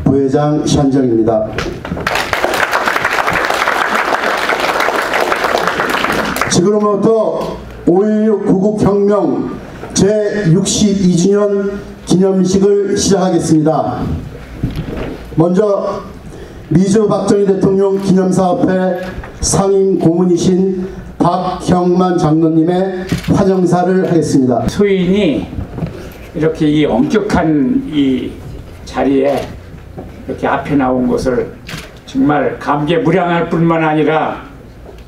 부회장 시한정입니다. 지금부터 5.16 구국혁명 제62주년 기념식을 시작하겠습니다. 먼저 미주 박정희 대통령 기념사업회 상임 고문이신 박형만 장로님의 환영사를 하겠습니다. 소인이 이렇게 이 엄격한 이 자리에 이렇게 앞에 나온 것을 정말 감개무량할 뿐만 아니라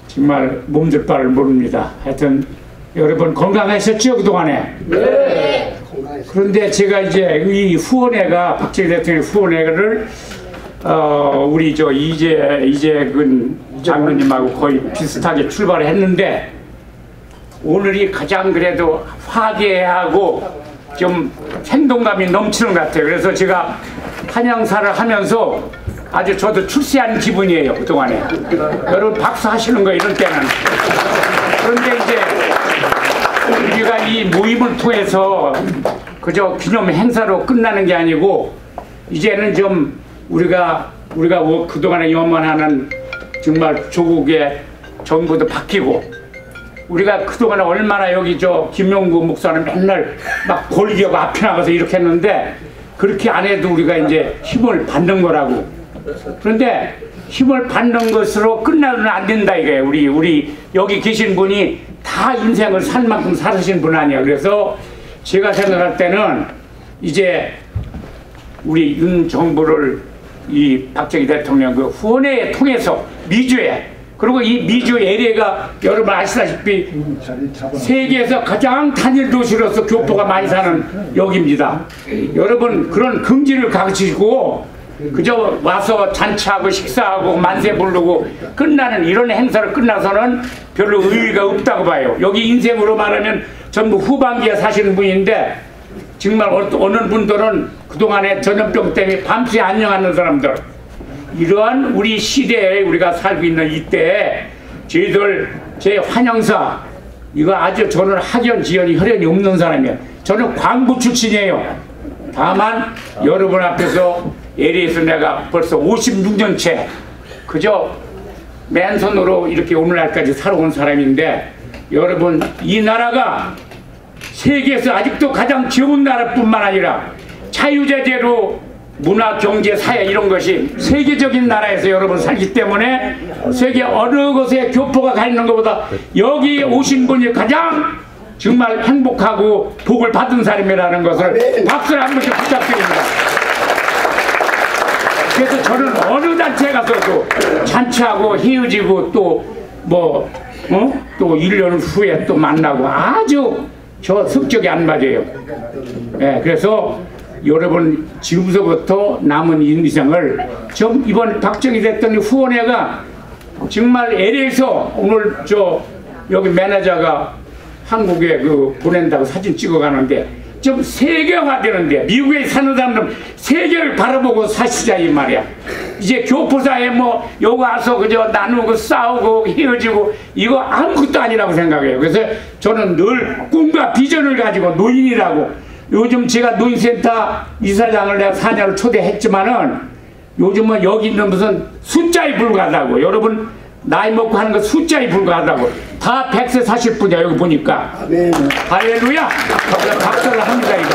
정말 몸둘 바를 모릅니다. 하여튼 여러분 건강하셨죠, 그동안에? 네. 그런데 제가 이제 이 후원회가 박정희 대통령 후원회를 우리 저 이재근 장로님하고 거의 비슷하게 출발을 했는데 오늘이 가장 그래도 화기애애하고 좀 생동감이 넘치는 것 같아요. 그래서 제가 환영사를 하면서 아주 저도 출세한 기분이에요, 그동안에. 여러분 박수 하시는 거 이럴 때는. 그런데 이제 우리가 이 모임을 통해서 그저 기념 행사로 끝나는 게 아니고 이제는 좀 우리가 그동안에 염원하는 정말 조국의 정부도 바뀌고 우리가 그동안에 얼마나 여기 저 김용구 목사는 맨날 막 골기하고 앞에 나가서 이렇게 했는데 그렇게 안 해도 우리가 이제 힘을 받는 거라고. 그런데 힘을 받는 것으로 끝나면 안 된다 이거예요. 우리 여기 계신 분이 다 인생을 산 만큼 살으신 분 아니에요. 그래서 제가 생각할 때는 이제 우리 윤 정부를 이 박정희 대통령 그 후원회 통해서 미주에 그리고 이 미주 LA가 여러분 아시다시피 세계에서 가장 단일 도시로서 교포가 많이 사는 여기입니다. 여러분 그런 긍지를 가르치시고 그저 와서 잔치하고 식사하고 만세 부르고 끝나는 이런 행사를 끝나서는 별로 의의가 없다고 봐요. 여기 인생으로 말하면 전부 후반기에 사시는 분인데 정말 어느 분들은 그동안에 전염병 때문에 밤새 안녕하는 사람들 이러한 우리 시대에 우리가 살고 있는 이때에 저희들 제 환영사 이거 아주 저는 학연 지연이 혈연이 없는 사람이에요. 저는 광부 출신이에요. 다만 여러분 앞에서 LA에서 내가 벌써 56년째 그저 맨손으로 이렇게 오늘날까지 살아온 사람인데 여러분 이 나라가 세계에서 아직도 가장 좋은 나라뿐만 아니라 자유제재로 문화, 경제, 사회 이런 것이 세계적인 나라에서 여러분 살기 때문에 세계 어느 곳에 교포가 가 있는 것보다 여기 오신 분이 가장 정말 행복하고 복을 받은 사람이라는 것을 박수를 한 번씩 부탁드립니다. 그래서 저는 어느 단체에 가서도 잔치하고 헤어지고 또 또 1년 후에 또 만나고 아주 저 성격이 안 맞아요. 네, 그래서 여러분 지금서부터 남은 인생을 좀 이번 박정희 대통령 후원회가 정말 LA에서 오늘 저 여기 매니저가 한국에 그 보낸다고 사진 찍어가는데 좀 세계화되는데 미국에 사는 사람들은 세계를 바라보고 사시자 이 말이야. 이제 교포사에 뭐 여기 와서 그저 나누고 싸우고 헤어지고 이거 아무것도 아니라고 생각해요. 그래서 저는 늘 꿈과 비전을 가지고 노인이라고 요즘 제가 노인센터 이사장을 내가 4년을 초대했지만은 요즘은 여기 있는 무슨 숫자에 불과하다고 여러분 나이 먹고 하는 거 숫자에 불과하다고 다 100세 사실 분이야 여기 보니까. 네. 할렐루야. 박수를 합니다 이거.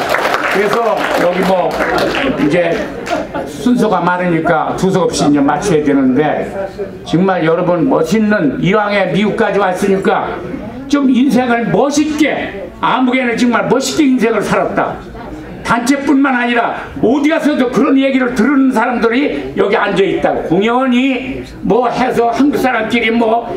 그래서 여기 뭐 이제 순서가 많으니까 두서 없이 이제 맞춰야 되는데 정말 여러분 멋있는 이왕에 미국까지 왔으니까 좀 인생을 멋있게 아무개는 정말 멋있게 인생을 살았다. 단체뿐만 아니라 어디 가서도 그런 얘기를 들은 사람들이 여기 앉아있다고. 공연히 뭐 해서 한국 사람끼리 뭐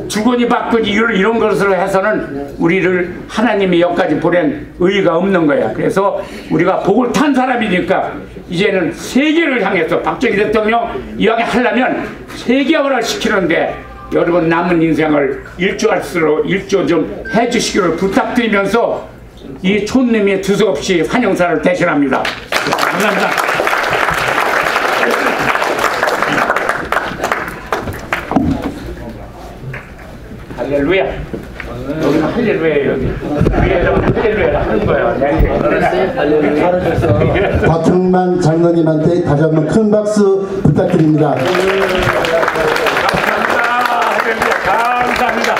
주거니 받거니 이런 것으로 해서는 우리를 하나님이 여기까지 보낸 의의가 없는 거야. 그래서 우리가 복을 탄 사람이니까 이제는 세계를 향해서 박정희 대통령 이왕에 하려면 세계화를 시키는데 여러분 남은 인생을 일조 좀 해주시기를 부탁드리면서 이 촌님이 두서없이 환영사를 대신합니다. 감사합니다. 할렐루야. 여기는 할렐루야 여기 위에서 할렐루야 하는 거야. 박형만 장로님한테 다시 한번 큰 박수 부탁드립니다. 감사합니다.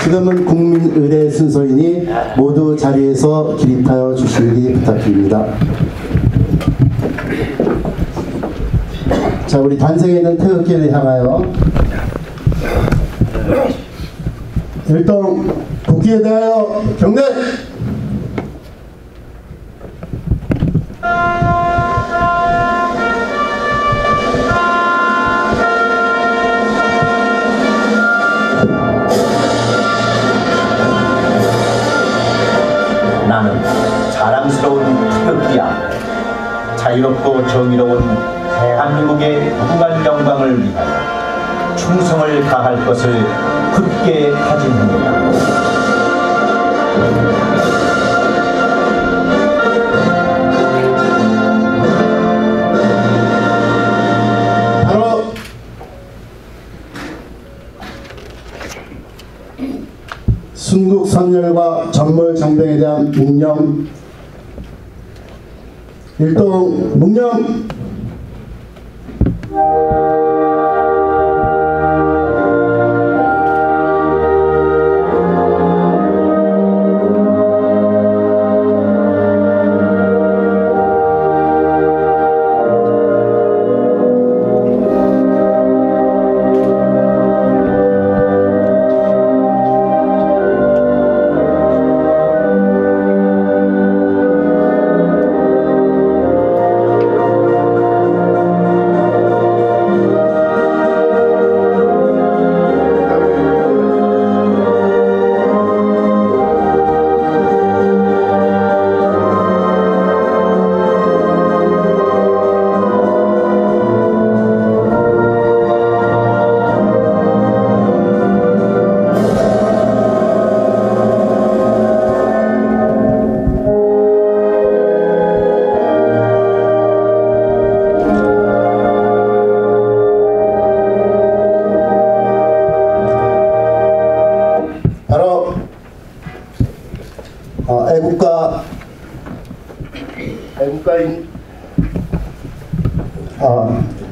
지금은 국민의례 순서이니 모두 자리에서 기립하여 주시기 부탁드립니다. 자, 우리 단생에 있는 태극기를 향하여 일동 국기에 대하여 경례! 나는 자랑스러운 태극기야. 자유롭고 정의로운 대한민국의 무궁한 영광을 위하여 충성을 다할 것을 굳게 다짐합니다. 바로 순국선열과 전몰정병에 대한 묵념, 일동 묵념.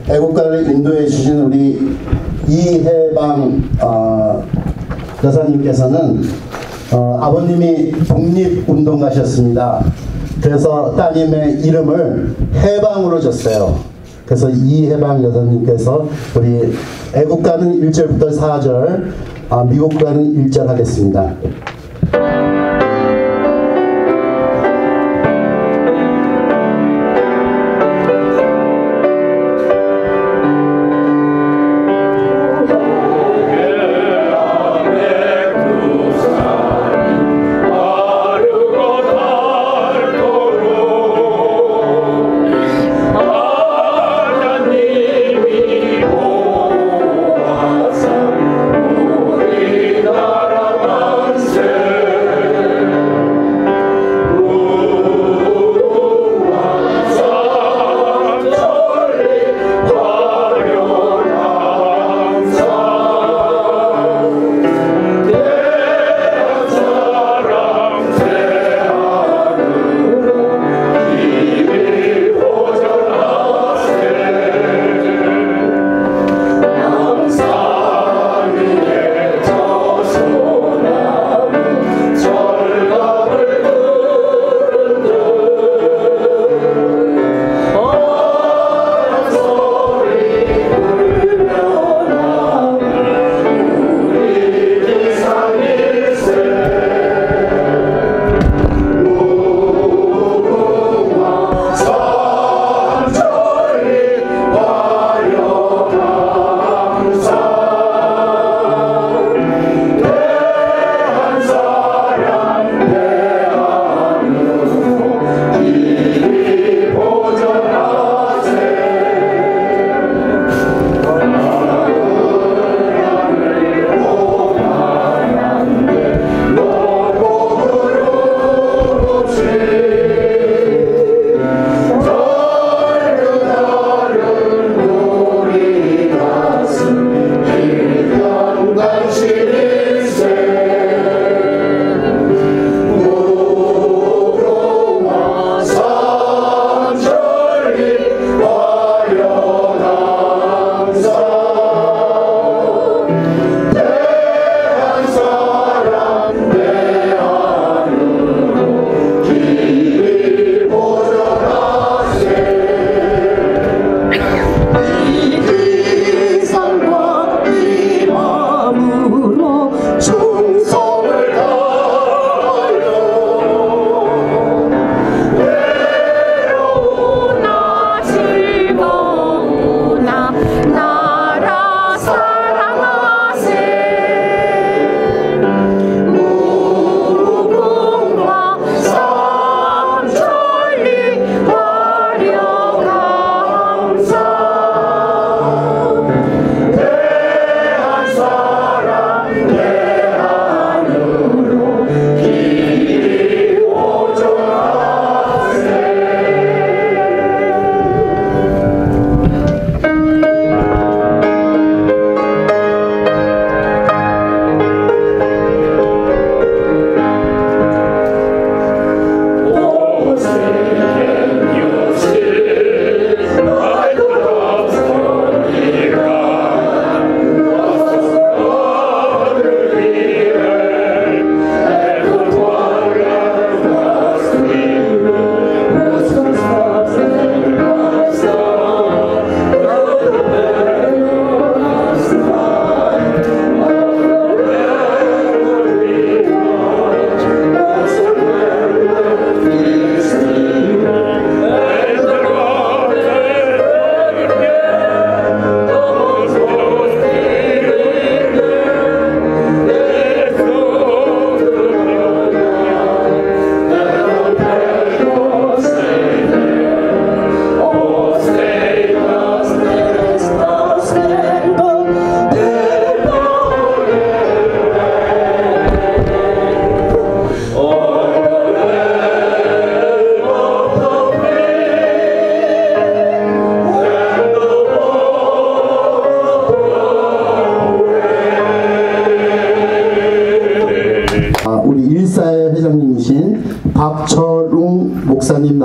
애국가를 인도해 주신 우리 이해방 여사님께서는 아버님이 독립운동가셨습니다. 그래서 따님의 이름을 해방으로 줬어요. 그래서 이해방 여사님께서 우리 애국가는 1절부터 4절, 미국가는 1절 하겠습니다.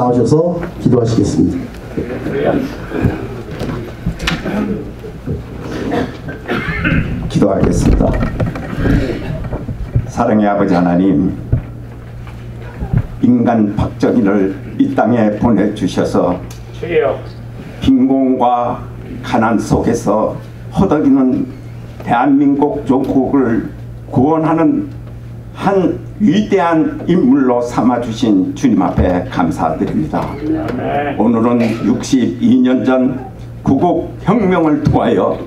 나오셔서 기도하시겠습니다. 기도하겠습니다. 사랑의 아버지 하나님, 인간 박정희를 이 땅에 보내주셔서 빈곤과 가난 속에서 허덕이는 대한민국 조국을 구원하는 한 위대한 인물로 삼아주신 주님 앞에 감사드립니다. 오늘은 62년 전 구국혁명을 통하여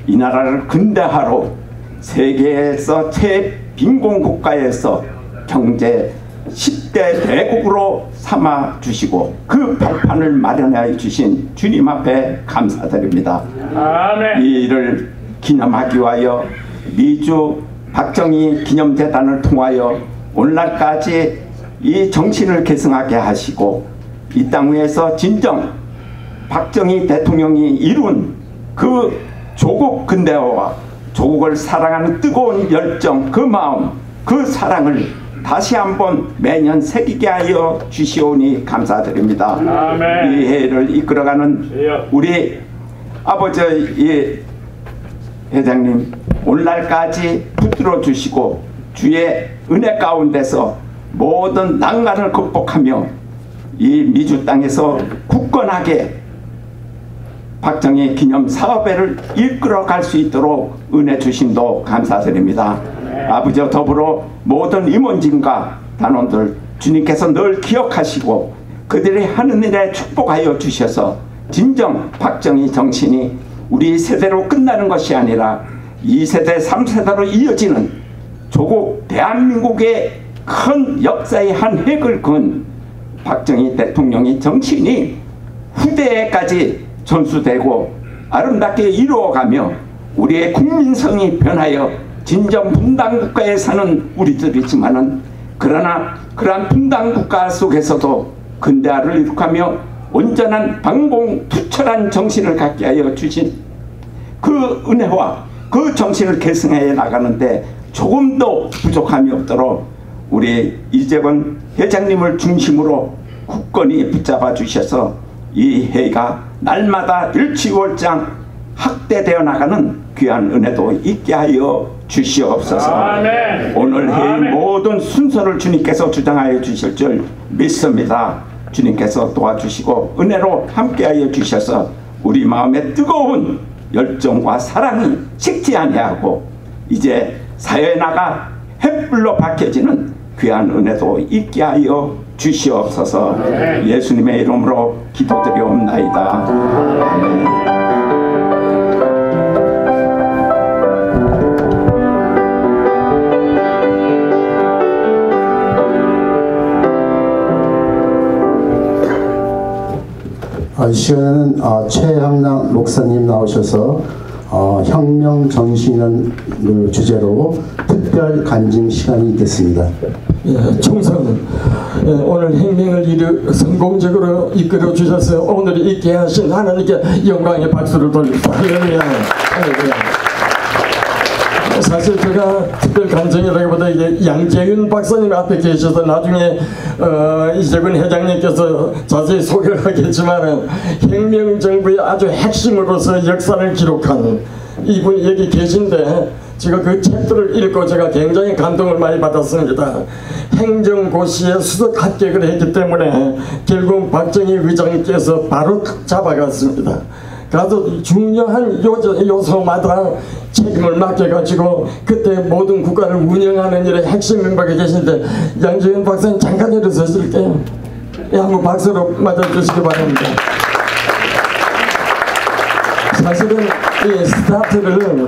이 나라를 근대화로 세계에서 최빈곤 국가에서 경제 10대 대국으로 삼아주시고 그 발판을 마련해 주신 주님 앞에 감사드립니다. 아멘. 이 일을 기념하기 위하여 미주 박정희 기념재단을 통하여 오늘날까지 이 정신을 계승하게 하시고 이 땅 위에서 진정 박정희 대통령이 이룬 그 조국 근대화와 조국을 사랑하는 뜨거운 열정, 그 마음, 그 사랑을 다시 한번 매년 새기게 하여 주시오니 감사드립니다. 아멘. 이 해를 이끌어가는 우리 아버지 이 회장님, 오늘날까지 붙들어 주시고 주의 은혜 가운데서 모든 난관을 극복하며 이 미주 땅에서 굳건하게 박정희 기념 사업회를 이끌어 갈 수 있도록 은혜 주심도 감사드립니다. 아버지와 더불어 모든 임원진과 단원들 주님께서 늘 기억하시고 그들이 하는 일에 축복하여 주셔서 진정 박정희 정신이 우리 세대로 끝나는 것이 아니라 2세대, 3세대로 이어지는 조국 대한민국의 큰 역사의 한 획을 그은 박정희 대통령의 정신이 후대에까지 전수되고 아름답게 이루어가며 우리의 국민성이 변하여 진정 분단국가에 사는 우리들이지만은 그러나 그러한 분단국가 속에서도 근대화를 이룩하며 온전한 방공투철한 정신을 갖게 하여 주신 그 은혜와 그 정신을 계승해 나가는데 조금도 부족함이 없도록 우리 이재건 회장님을 중심으로 굳건히 붙잡아 주셔서 이 해가 날마다 일취월장 확대되어 나가는 귀한 은혜도 있게 하여 주시옵소서. 아멘. 오늘 해의 모든 순서를 주님께서 주장하여 주실 줄 믿습니다. 주님께서 도와주시고 은혜로 함께하여 주셔서 우리 마음의 뜨거운 열정과 사랑이 식지 아니하고 이제 사회에 나가 햇불로 밝혀지는 귀한 은혜도 있게 하여 주시옵소서. 예수님의 이름으로 기도드리옵나이다. 아멘. 이 시간에는 최향락 목사님 나오셔서 혁명 정신을 주제로 특별 간증 시간이 있겠습니다. 예, 총선 오늘 혁명을 성공적으로 이끌어 주셔서 오늘 있게 하신 하나님께 영광의 박수를 돌립니다. 할렐루야. 사실 제가 특별 간증이라기보다 이게 양재윤 박사님 앞에 계셔서 나중에 이재근 회장님께서 자세히 소개를 하겠지만 혁명정부의 아주 핵심으로서 역사를 기록한 이분이 여기 계신데 제가 그 책들을 읽고 제가 굉장히 감동을 많이 받았습니다. 행정고시에 수석 합격을 했기 때문에 결국 박정희 의장께서 바로 잡아갔습니다. 그래서 중요한 요소마다 책임을 맡겨가지고 그때 모든 국가를 운영하는 일에 핵심 멤버가 계신데 양재윤 박사님 잠깐 일어서실게요. 예, 한번 박수로 맞아주시기 바랍니다. 사실은 이 스타트를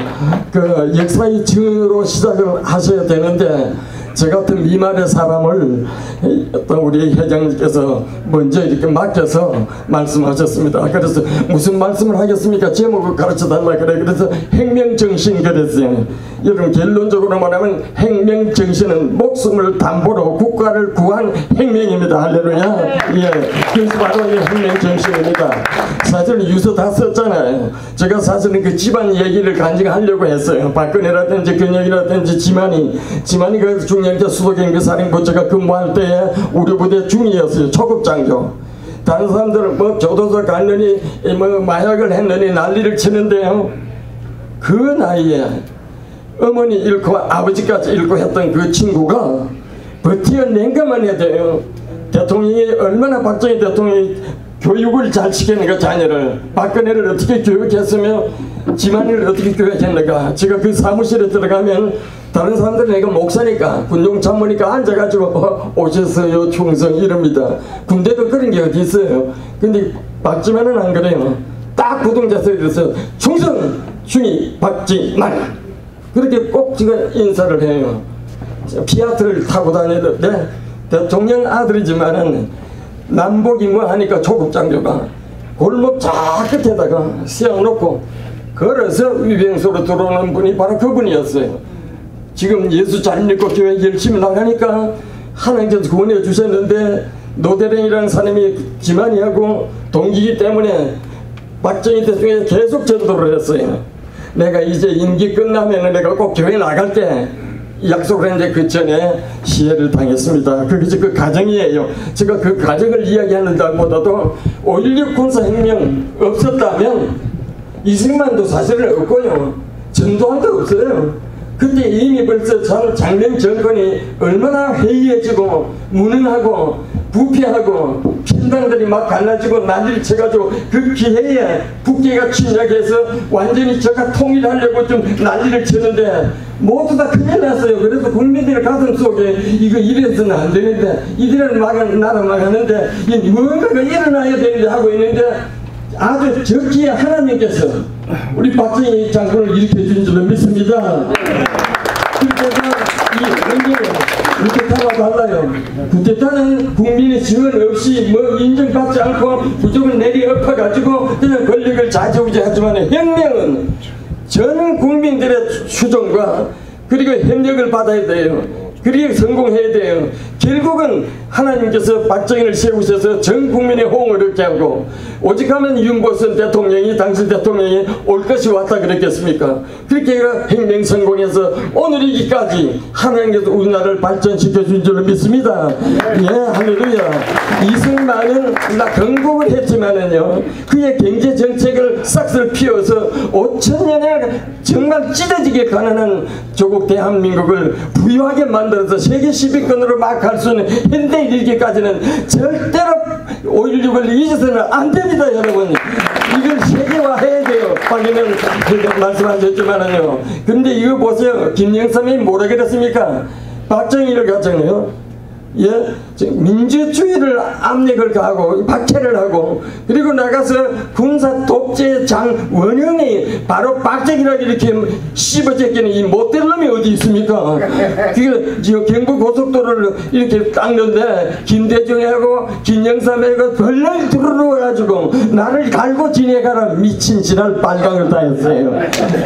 그 역사의 증으로 시작을 하셔야 되는데 저 같은 미만의 사람을 어떤 우리 회장님께서 먼저 이렇게 맡겨서 말씀하셨습니다. 그래서 무슨 말씀을 하겠습니까? 제목을 가르쳐달라 그래. 그래서 혁명정신 그랬어요. 여러분 결론적으로 말하면 혁명정신은 목숨을 담보로 국가를 구한 혁명입니다. 할렐루야. 예, 그래서 바로 이 혁명정신입니다. 사실은 유서 다 썼잖아요. 제가 사실은 그 집안 얘기를 간증하려고 했어요. 박근혜라든지 근영이라든지 지만이 그 중령제 수도경비사령부 제가 근무할 때에 우리 부대 중위였어요. 초급장교. 다른 사람들은 뭐 교도소 갔느니 뭐 마약을 했느니 난리를 치는데요. 그 나이에 어머니 잃고 아버지까지 잃고 했던 그 친구가 버텨낸 것만 해도 돼요. 대통령이 얼마나 박정희 대통령이 교육을 잘 시켰는가, 자녀를. 박근혜를 어떻게 교육했으며 지만이를 어떻게 교육했는가. 제가 그 사무실에 들어가면 다른 사람들은 내가 목사니까 군용 참모니까 앉아가지고 오셨어요 충성 이럽니다. 군대도 그런 게 어디 있어요. 근데 박지만은 안 그래요. 딱 부동자서에 들어서 충성 중위 박지만 그렇게 꼭 제가 인사를 해요. 피아트를 타고 다니는데 대통령 아들이지만은 남복이 뭐 하니까 조국장교가 골목 저 끝에다가 세워놓고 걸어서 위병소로 들어오는 분이 바로 그분이었어요. 지금 예수 잘 믿고 교회 열심히 나가니까 하나님께서 구원해 주셨는데 노대령이라는 사람이 지만이하고 동기이기 때문에 박정희 대통령이 계속 전도를 했어요. 내가 이제 임기 끝나면 내가 꼭 교회 나갈 때 약속을 했는데 그 전에 시해를 당했습니다. 그게 그 가정이에요. 제가 그 가정을 이야기하는 것보다도 5.16 군사혁명 없었다면 이승만도 사실은 없고요. 전두환도 없어요. 근데 이미 벌써 장명 정권이 얼마나 해이해지고 무능하고 부패하고 편당들이 막 갈라지고 난리를 쳐가지고 그 기회에 북계가 침략해서 완전히 저가 통일하려고 좀 난리를 치는데 모두 다 큰일 났어요. 그래서 국민들의 가슴 속에 이거 이래서는 안 되는데 이들은 나라 망하는데 뭔가가 일어나야 되는데 하고 있는데 아주 적기에 하나님께서 우리 박정희 장군을 일으켜준 줄로 믿습니다. 그래서 이 문제는 쿠데타가 달라요. 쿠데타는 국민의 지원 없이 뭐 인정받지 않고 무조건 내리 엎어가지고 그냥 권력을 좌지우지하지만 혁명은 전 국민들의 추종과 그리고 협력을 받아야 돼요. 그리고 성공해야 돼요. 결국은 하나님께서 박정희를 세우셔서 전 국민의 호응을 얻게 하고 오직하면 윤보선 대통령이 당시 대통령이 올 것이 왔다 그랬겠습니까? 그렇게 혁명 성공해서 오늘이기까지 하나님께서 우리나라를 발전시켜 준 줄로 믿습니다. 예, 할렐루야. 이승만은 건국을 했지만은요 그의 경제 정책을 싹쓸 피워서 5천년에 정말 찢어지게 가난한 조국 대한민국을 부유하게 만들어서 세계 10위권으로 막 갈 수 있는 현대 일기까지는 절대로 5.16을 잊어서는 안 됩니다, 여러분. 이걸 세계화해야 돼요. 방금은 말씀하셨지만은요. 그런데 이거 보세요. 김영삼이 뭐라 그랬습니까? 박정희를 가정해요. 예, 민주주의를 압력을 가하고 박해를 하고 그리고 나가서 군사 독재 장 원형이 바로 박정희라 이렇게 씹어제끼는 이 못될 놈이 어디 있습니까? 그 경부 고속도로를 이렇게 닦는데 김대중하고 김영삼하고 벌렁 들어와가지고 나를 갈고 지내가라 미친 지랄 빨강을 다 했어요.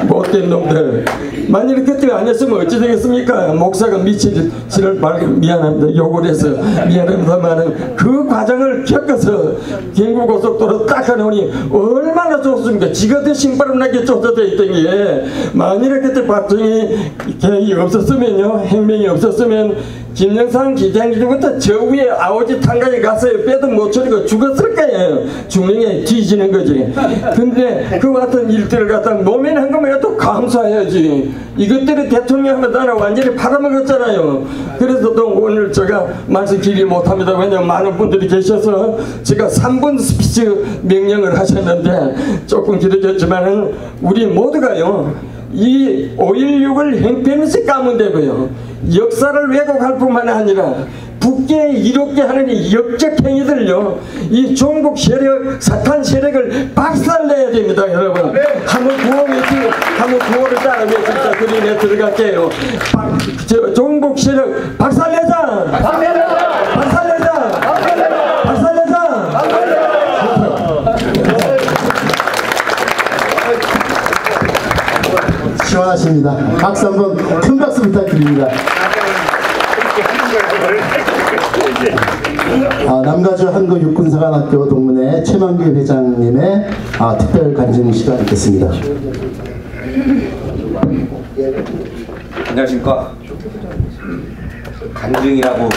못된 놈들. 만일 그때 안 했으면 어찌 되겠습니까? 목사가 미친 지랄 빨강 미안합니다. 욕을 해서 미안합니다만은 그 과정을 겪어서 경부고속도로 딱 하노니 얼마나 좋습니까? 지가들 신바람 나게 쫓아져 있던 게 만일에 그때 박정희 계획이 없었으면요 혁명이 없었으면 김영삼 기장님부터 저 위에 아오지 탄강에 가서요 빼도 못 쳐리고 죽었을 거예요. 중령에 뒤지는 거지. 근데 그 같은 일들을 갖다 몸에는 한 거면 또 감수해야지. 이것들이 대통령 하면 나라 완전히 팔아먹었잖아요. 그래서 또 오늘 제가 말씀 길이 못합니다. 왜냐면 많은 분들이 계셔서 제가 3분 스피치 명령을 하셨는데 조금 길어졌지만은 우리 모두가요 이 5.16을 형편없이 까면 되고요 역사를 왜곡할 뿐만 아니라 북계에 이롭게 하는 이 역적 행위들요 이 종북 세력 사탄 세력을 박살내야 됩니다. 여러분 한번 구호 외치 한번 구호를 따라 외칩시다. 그림에 들어갈게요. 종북 세력 박살내자 박살내자 박살내자 박살내자 박살내자. 시원하십니다. 박수 한번 큰 박수 부탁드립니다. 남가주 한국육군사관학교 동문회 최만규 회장님의 특별 간증 시간 있겠습니다. 안녕하십니까. 간증이라고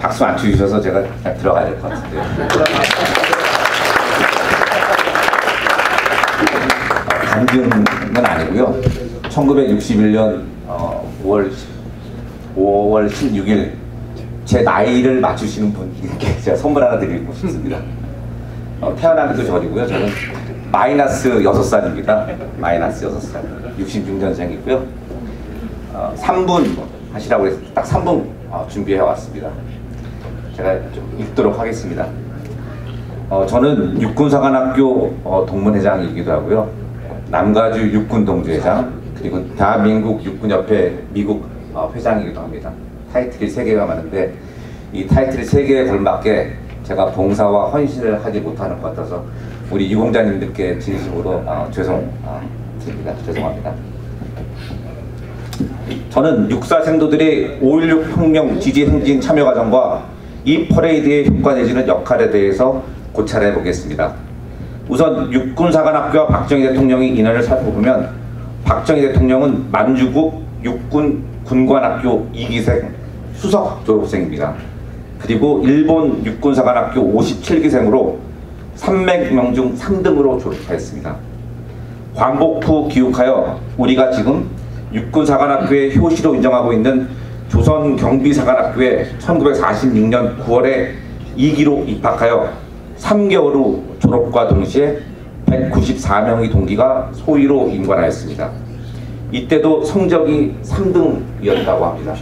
박수 안 치셔서 제가 그냥 들어가야 될 것 같은데요. 간증은 아니고요. 1961년 5월 16일 제 나이를 맞추시는 분께 제가 선물 하나 드리고 싶습니다. 태어난 게 전이고요. 저는 마이너스 6살입니다. 마이너스 6살. 66년생이고요. 3분 하시라고 해서 딱 3분 준비해 왔습니다. 제가 좀 읽도록 하겠습니다. 저는 육군사관학교 동문회장이기도 하고요. 남가주 육군동지회장, 그리고 대한민국 육군협회 미국 회장이기도 합니다. 타이틀이 3개가 많은데 이 타이틀이 3개에 걸맞게 제가 봉사와 헌신을 하지 못하는 것 같아서 우리 유공자님들께 진심으로 죄송드립니다. 죄송합니다. 저는 육사 생도들의 5.16 혁명 지지 행진 참여 과정과 이 퍼레이드의 효과 내지는 역할에 대해서 고찰해 보겠습니다. 우선 육군사관학교와 박정희 대통령의 인연을 살펴보면 박정희 대통령은 만주국 육군 군관학교 2기생 수석 졸업생입니다. 그리고 일본 육군사관학교 57기생으로 300명 중 3등으로 졸업하였습니다. 광복 후 귀국하여 우리가 지금 육군사관학교의 효시로 인정하고 있는 조선경비사관학교에 1946년 9월에 2기로 입학하여 3개월 후 졸업과 동시에 194명의 동기가 소위로 임관하였습니다. 이때도 성적이 3등이었다고 합니다.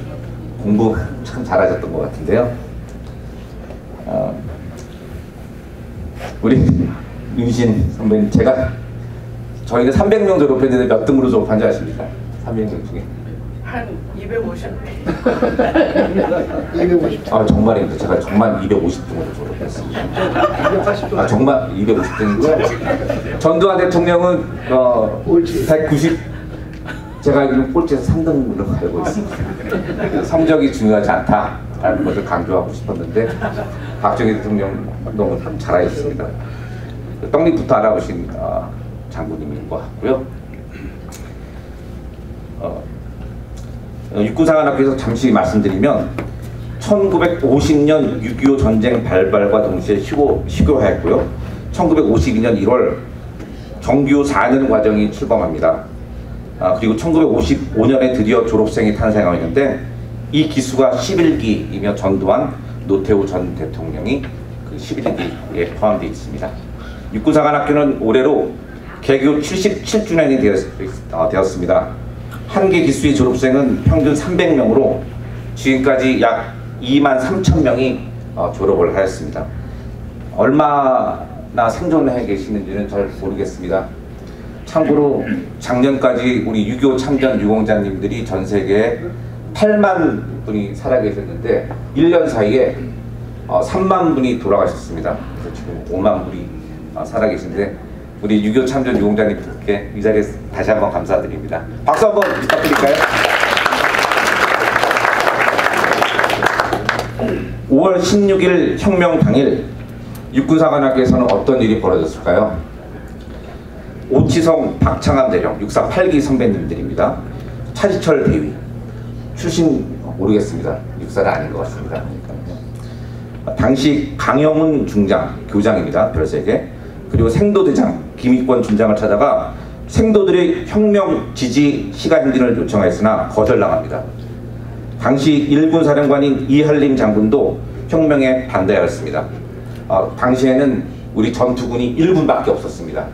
공부 참 잘하셨던 것 같은데요. 우리 윤신 선배님, 저희는 300명 졸업했는데 몇 등으로 졸업한 줄 아십니까? 300명 중에 한 250. 250. 정말입니다. 제가 정말 250등으로 졸업했습니다. 정말 250등이고요. 전두환 대통령은 190. 제가 알기로는 꼴찌에서 3등으로 알고 있습니다. 성적이 중요하지 않다라는 것을 강조하고 싶었는데 박정희 대통령 너무 잘하셨습니다. 떡잎부터 알아보신 장군님인 것 같고요. 육군사관학교에서 잠시 말씀드리면 1950년 6.25 전쟁 발발과 동시에 휴교하였고요. 1952년 1월 정규 4년 과정이 출범합니다. 그리고 1955년에 드디어 졸업생이 탄생하였는데 이 기수가 11기이며 전두환, 노태우 전 대통령이 그 11기에 포함되어 있습니다. 육군사관학교는 올해로 개교 77주년이 되었습니다. 한 개 기수의 졸업생은 평균 300명으로 지금까지 약 23,000명이 졸업을 하였습니다. 얼마나 생존해 계시는지는 잘 모르겠습니다. 참고로 작년까지 우리 6.25 참전 유공자님들이 전 세계에 8만 분이 살아계셨는데 1년 사이에 3만 분이 돌아가셨습니다. 그래서 지금 5만 분이 살아계신데 우리 6.25 참전 유공자님들께 이 자리에서 다시 한번 감사드립니다. 박수 한번 부탁드릴까요? 5월 16일 혁명 당일 육군사관학교에서는 어떤 일이 벌어졌을까요? 오치성, 박창암 대령, 육사 8기 선배님들입니다. 차지철 대위, 출신 모르겠습니다. 육사는 아닌 것 같습니다. 당시 강영훈 중장, 교장입니다. 별세계. 그리고 생도대장, 김익권 중장을 찾아가 생도들의 혁명 지지 시가 행진을 요청하였으나 거절당합니다. 당시 일군 사령관인 이한림 장군도 혁명에 반대하였습니다. 당시에는 우리 전투군이 1군밖에 없었습니다.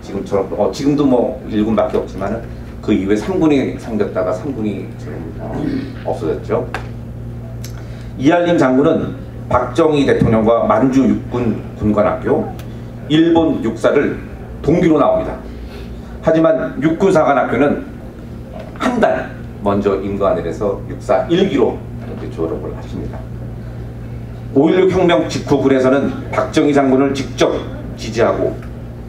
지금처럼 지금도 뭐 1군밖에 없지만 그 이후에 3군이 생겼다가 3군이 지금 없어졌죠. 이한림 장군은 박정희 대통령과 만주 육군 군관학교, 일본 육사를 동기로 나옵니다. 하지만 육군사관학교는 한 달 먼저 임관을 해서 육사 1기로 졸업을 하십니다. 5.16 혁명 직후 군에서는 박정희 장군을 직접 지지하고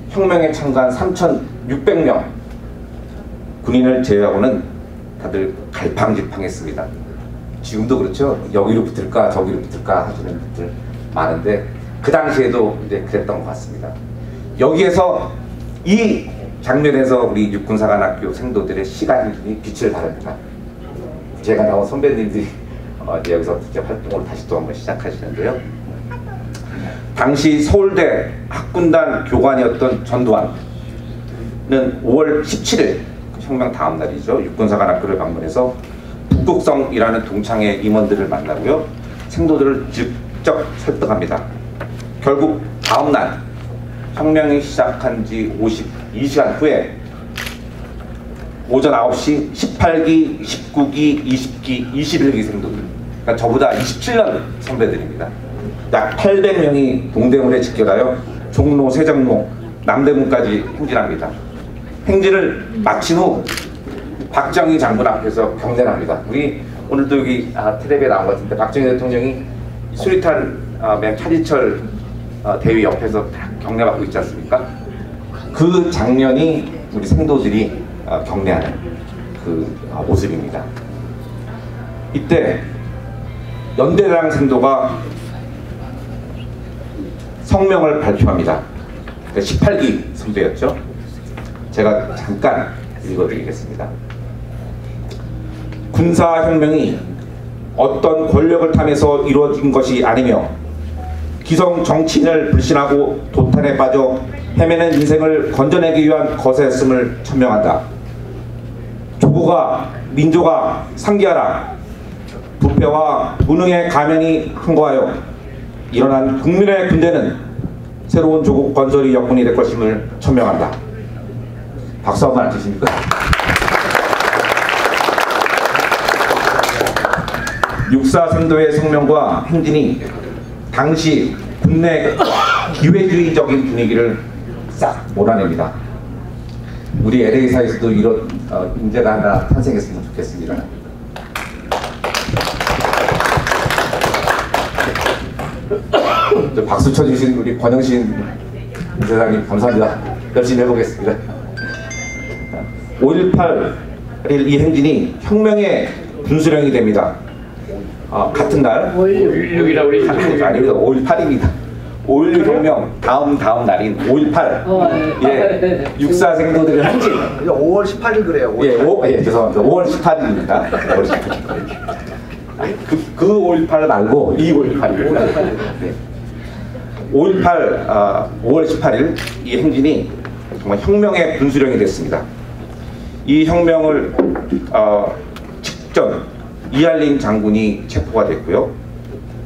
혁명에 참가한 3,600명 군인을 제외하고는 다들 갈팡질팡했습니다. 지금도 그렇죠. 여기로 붙을까 저기로 붙을까 하시는 분들 많은데 그 당시에도 이제 그랬던 것 같습니다. 여기에서 이 장면에서 우리 육군사관학교 생도들의 시간이 빛을 발합니다. 제가 나온 선배님들이 이제 여기서 이제 활동을 다시 또 한번 시작하시는데요. 당시 서울대 학군단 교관이었던 전두환은 5월 17일 혁명 다음 날이죠. 육군사관학교를 방문해서 북극성이라는 동창회 임원들을 만나고요. 생도들을 직접 설득합니다. 결국 다음 날 혁명이 시작한 지 52시간 후에 오전 9시 18기, 19기, 20기, 21기 생도들, 그러니까 저보다 27년 선배들입니다. 약 800명이 동대문에 집결하여 종로, 세정로, 남대문까지 행진합니다. 행진을 마친 후 박정희 장군 앞에서 경례를 합니다. 우리 오늘도 여기 텔레비에 나온 것 같은데 박정희 대통령이 수리탄 맨 차지철 대위 옆에서 딱 경례받고 있지 않습니까? 그 장면이 우리 생도들이 경례하는 그 모습입니다. 이때 연대당 생도가 성명을 발표합니다. 18기 선배였죠. 제가 잠깐 읽어드리겠습니다. 군사혁명이 어떤 권력을 탐해서 이루어진 것이 아니며 기성 정치인을 불신하고 도탄에 빠져 헤매는 인생을 건져내기 위한 거세였음을 천명한다. 조국아, 민족아, 상기하라. 부패와 무능의 가면이 항거하여 일어난 국민의 군대는 새로운 조국 건설이 여건이 될 것임을 천명한다. 박수 한번 안 치십니까? 육사 생도의 성명과 행진이 당시 국내 기회주의적인 분위기를 싹 몰아냅니다. 우리 LA사에서도 이런 인재가 하나 탄생했으면 좋겠습니다. 박수 쳐주신 우리 권영신 대장님 감사합니다. 열심히 해보겠습니다. 5.18일 이 행진이 혁명의 분수령이 됩니다. 같은 날 5.16이라 우리 아닙니다. 5.18입니다. 5.16 혁명 다음 날인 5.18 예, 육사 생도들의 행진 5월 18일 그래요. 5월 예, 죄송합니다. 5월 18일입니다. 5월 18일. 그 5.18 말고 이 5.18이고 네. 5.18 18일 이 행진이 정말 혁명의 분수령이 됐습니다. 이 혁명을 직전 이할린 장군이 체포가 됐고요.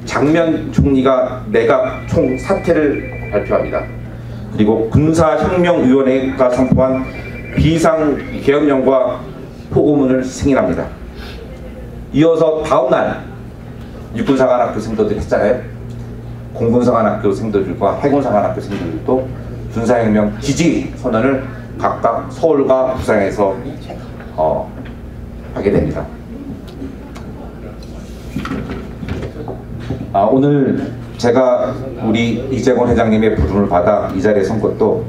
장면 총리가 내각 총 사퇴를 발표합니다. 그리고 군사혁명위원회가 선포한 비상계엄령과 포고문을 승인합니다. 이어서 다음날 육군사관학교 생도들이 했잖아요. 공군사관학교 생도들과 해군사관학교 생도들도 군사혁명 지지 선언을 각각 서울과 부산에서 하게 됩니다. 오늘 제가 우리 이재권 회장님의 부름을 받아 이 자리에 선 것도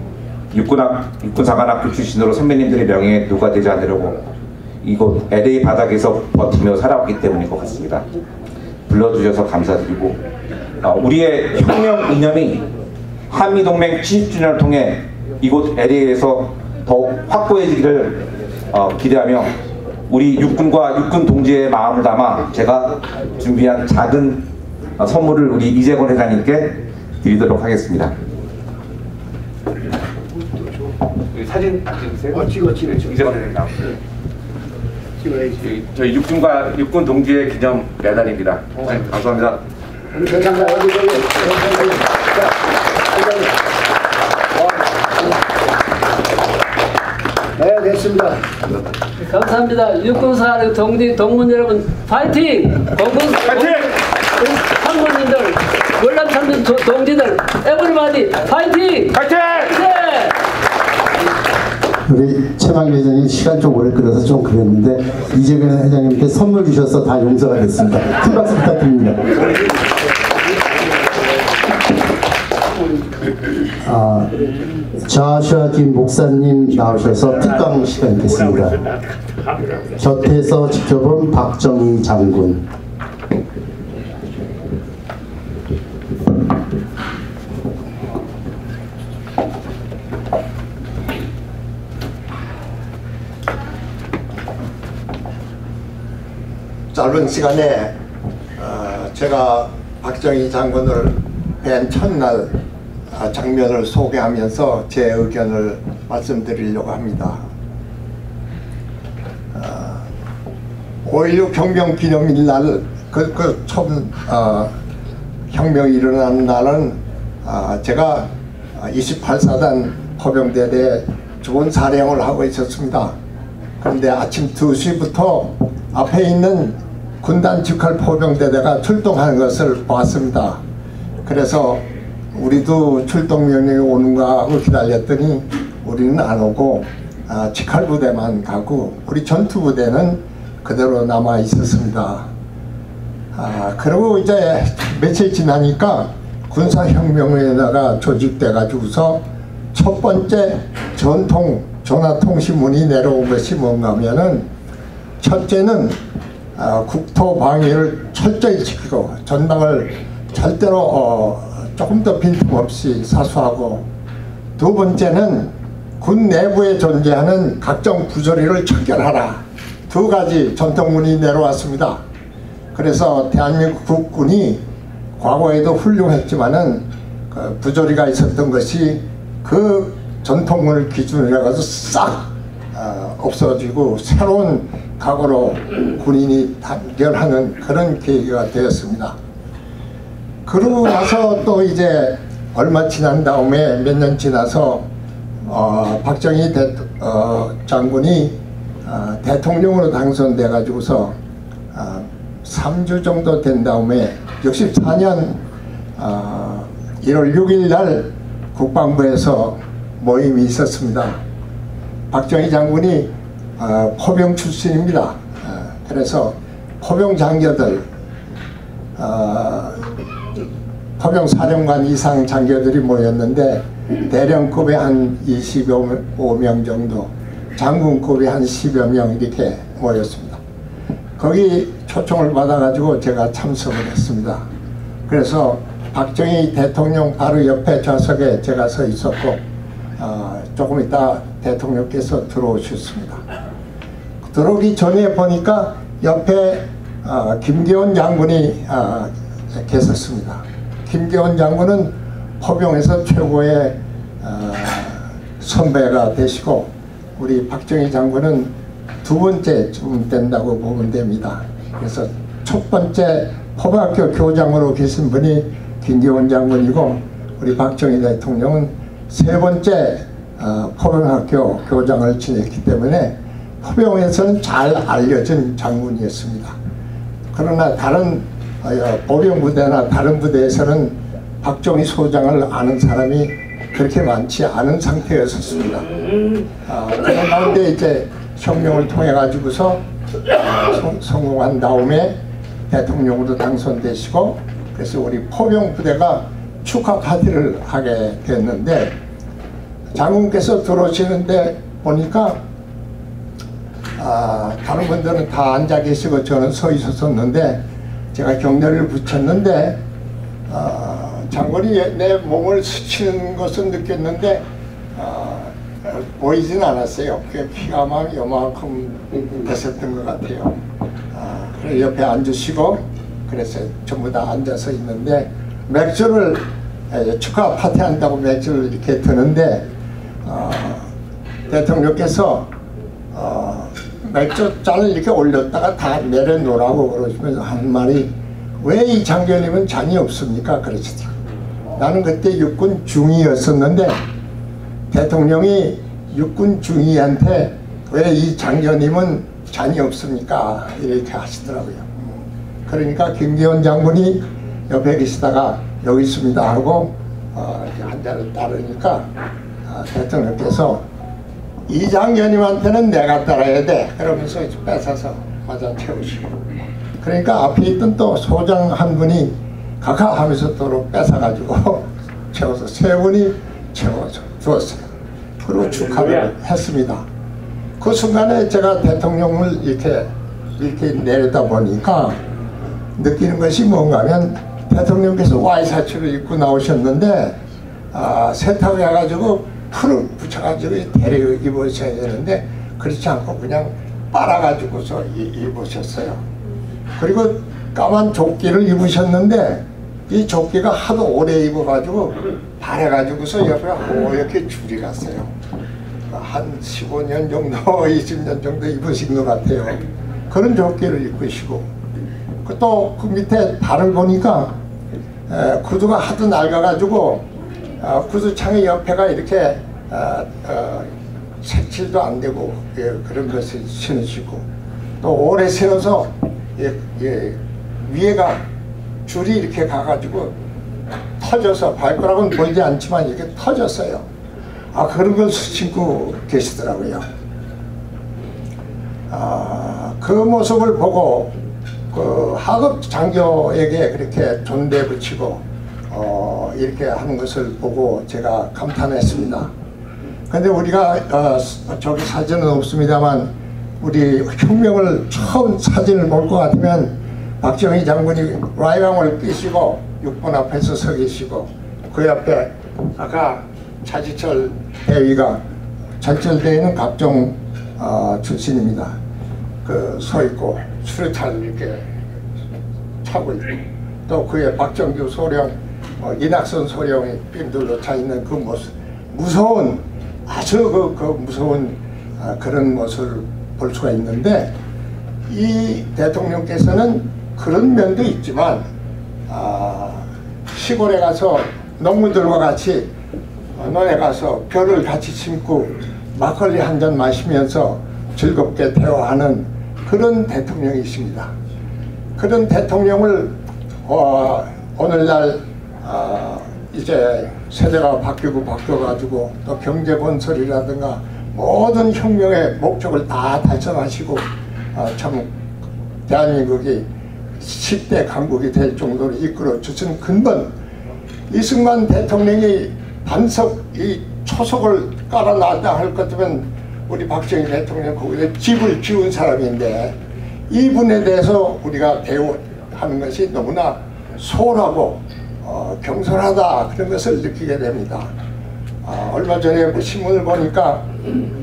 육군사관학교 출신으로 선배님들의 명예에 누가 되지 않으려고 이곳 LA 바닥에서 버티며 살아왔기 때문인 것 같습니다. 불러주셔서 감사드리고 우리의 혁명 이념이 한미동맹 70주년을 통해 이곳 LA에서 더욱 확고해지기를 기대하며 우리 육군과 육군 동지의 마음을 담아 제가 준비한 작은 선물을 우리 이재권 회장님께 드리도록 하겠습니다. 사진 찍으세요? 찍어. 이재권 회장님. 저희 육군과 육군 동지의 기념 메달입니다. 네, 감사합니다. 네, 됐습니다. 감사합니다. 육군사 동문 여러분 파이팅! 공군 파이팅! 상군님들, 월남 상군 동지들, 에브리바디 파이팅! 파이팅! 네. 우리 최만기 회장님 시간 좀 오래 끌어서 좀 그랬는데 이재권 회장님께 선물 주셔서 다 용서가 됐습니다. 큰 박수 부탁드립니다. 좌샤 김 목사님 나오셔서 특강 시간 있겠습니다. 곁에서 지켜본 박정희 장군. 짧은 시간에 제가 박정희 장군을 뵌 첫날 장면을 소개하면서 제 의견을 말씀드리려고 합니다. 5.16 혁명 기념일 날, 처음 혁명이 일어나는 날은 제가 28사단 포병대대에 좋은 사령을 하고 있었습니다. 그런데 아침 2시부터 앞에 있는 군단 직할 포병대대가 출동하는 것을 봤습니다. 그래서 우리도 출동 명령이 오는가 하고 기다렸더니 우리는 안 오고 직할 부대만 가고 우리 전투 부대는 그대로 남아 있었습니다. 그리고 이제 며칠 지나니까 군사혁명회에다가 조직돼 가지고서 첫 번째 전화통신문이 내려온 것이 뭔가 하면은, 첫째는 국토 방위를 철저히 지키고 전방을 절대로 조금 더 빈틈없이 사수하고, 두 번째는 군 내부에 존재하는 각종 부조리를 척결하라. 두 가지 전통문이 내려왔습니다. 그래서 대한민국 국군이 과거에도 훌륭했지만은 그 부조리가 있었던 것이 그 전통문을 기준으로 해서 싹 없어지고 새로운 각오로 군인이 단결하는 그런 계기가 되었습니다. 그러고 나서 또 이제 얼마 지난 다음에 몇 년 지나서 박정희 장군이 대통령으로 당선돼 가지고서 3주 정도 된 다음에 64년 1월 6일 날 국방부에서 모임이 있었습니다. 박정희 장군이 포병 출신입니다. 그래서 포병 장교들, 포병 사령관 이상 장교들이 모였는데 대령급에 한 25명 정도, 장군급이 한 10여 명 이렇게 모였습니다. 거기 초청을 받아가지고 제가 참석을 했습니다. 그래서 박정희 대통령 바로 옆에 좌석에 제가 서 있었고, 조금 있다 대통령께서 들어오셨습니다. 들어오기 전에 보니까 옆에 김계원 장군이 계셨습니다. 김계원 장군은 포병에서 최고의 선배가 되시고, 우리 박정희 장군은 두 번째쯤 된다고 보면 됩니다. 그래서 첫 번째 포병학교 교장으로 계신 분이 김계원 장군이고, 우리 박정희 대통령은 세 번째 포병학교 교장을 지냈기 때문에 포병에서는 잘 알려진 장군이었습니다. 그러나 다른 보병부대나 다른 부대에서는 박정희 소장을 아는 사람이 그렇게 많지 않은 상태였었습니다. 그런 가운데 이제 혁명을 통해 가지고서 성공한 다음에 대통령으로 당선되시고, 그래서 우리 포병부대가 축하 파티를 하게 됐는데, 장군께서 들어오시는데 보니까 다른 분들은 다 앉아 계시고 저는 서 있었는데, 제가 경례를 붙였는데 장군이 내 몸을 스치는 것은 느꼈는데 보이진 않았어요. 꽤 피가 막 요만큼 됐었던 것 같아요. 그래서 옆에 앉으시고, 그래서 전부 다 앉아서 있는데 맥주를 축하 파티 한다고 맥주를 이렇게 드는데 대통령께서 맥주 잔을 이렇게 올렸다가 다 내려놓으라고 그러시면서 한 말이, 왜 이 장교님은 잔이 없습니까? 그러시더라고요. 나는 그때 육군 중위였었는데 대통령이 육군 중위한테 왜 이 장교님은 잔이 없습니까? 이렇게 하시더라고요. 그러니까 김계원 장군이 옆에 계시다가 여기 있습니다 하고 한 잔을 따르니까 대통령께서 이 장교님한테는 내가 따라야 돼 그러면서 뺏어서 맞아 채우시고, 그러니까 앞에 있던 또 소장 한 분이 각하 하면서 또 뺏어가지고 채워서 세 분이 채워서 주었어요. 그리고 축하를 했습니다. 그 순간에 제가 대통령을 이렇게 내려다 보니까 느끼는 것이 뭔가 하면, 대통령께서 와이셔츠를 입고 나오셨는데 세탁을 해가지고 풀을 붙여가지고 데려 입으셔야 되는데 그렇지 않고 그냥 빨아가지고서 입으셨어요. 그리고 까만 조끼를 입으셨는데 이 조끼가 하도 오래 입어가지고 바래가지고서 옆에 이렇게 줄이 갔어요. 한 15년 정도 20년 정도 입으신 것 같아요. 그런 조끼를 입으시고 또 그 밑에 발을 보니까 구두가 하도 낡아가지고 구두창의 옆에가 이렇게 색칠도 안 되고 그런 것을 신으시고 또 오래 신어서 위에가 줄이 이렇게 가가지고 터져서 발가락은 보이지 않지만 이렇게 터졌어요. 그런 걸 신고 계시더라고요. 그 모습을 보고 그 하급 장교에게 그렇게 존대 붙이고 이렇게 하는 것을 보고 제가 감탄했습니다. 근데 우리가 저기 사진은 없습니다만 우리 혁명을 처음 사진을 볼 것 같으면 박정희 장군이 라이강을 끼시고 6번 앞에서 서 계시고 그 옆에 아까 차지철 대위가 차지철대위는 각종 출신입니다. 그 서 있고 수류탄 이렇게 차고 있고 또 그에 박정규 소령 이낙선 소령이 핀들로 차 있는 그 모습 무서운 아주 그 무서운 그런 모습을 볼 수가 있는데 이 대통령께서는 그런 면도 있지만 시골에 가서 농민들과 같이 논에 가서 벼를 같이 심고 막걸리 한 잔 마시면서 즐겁게 대화하는 그런 대통령이십니다. 그런 대통령을 오늘날 이제 세대가 바뀌어가지고 또 경제건설이라든가 모든 혁명의 목적을 다 달성하시고 참 대한민국이 10대 강국이 될 정도로 이끌어 주신 근본 이승만 대통령이 반석 이 초석을 깔아놨다 할 것 같으면 우리 박정희 대통령 거기에 집을 지은 사람인데 이분에 대해서 우리가 대우하는 것이 너무나 소홀하고 경솔하다 그런 것을 느끼게 됩니다. 얼마 전에 그 신문을 보니까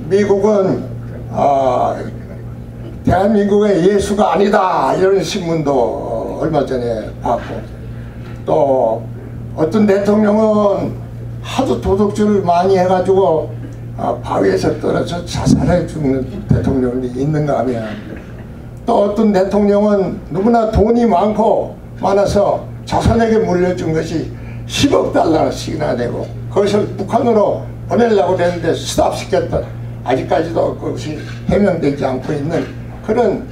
미국은 대한민국의 예수가 아니다 이런 신문도 얼마 전에 봤고 또 어떤 대통령은 하도 도둑질을 많이 해가지고 바위에서 떨어져 자살해 죽는 대통령이 있는가 하면 또 어떤 대통령은 너무나 돈이 많아서 자손에게 물려준 것이 10억 달러씩이나 되고 그것을 북한으로 보내려고 했는데 스탑시켰던 아직까지도 그것이 해명되지 않고 있는 그런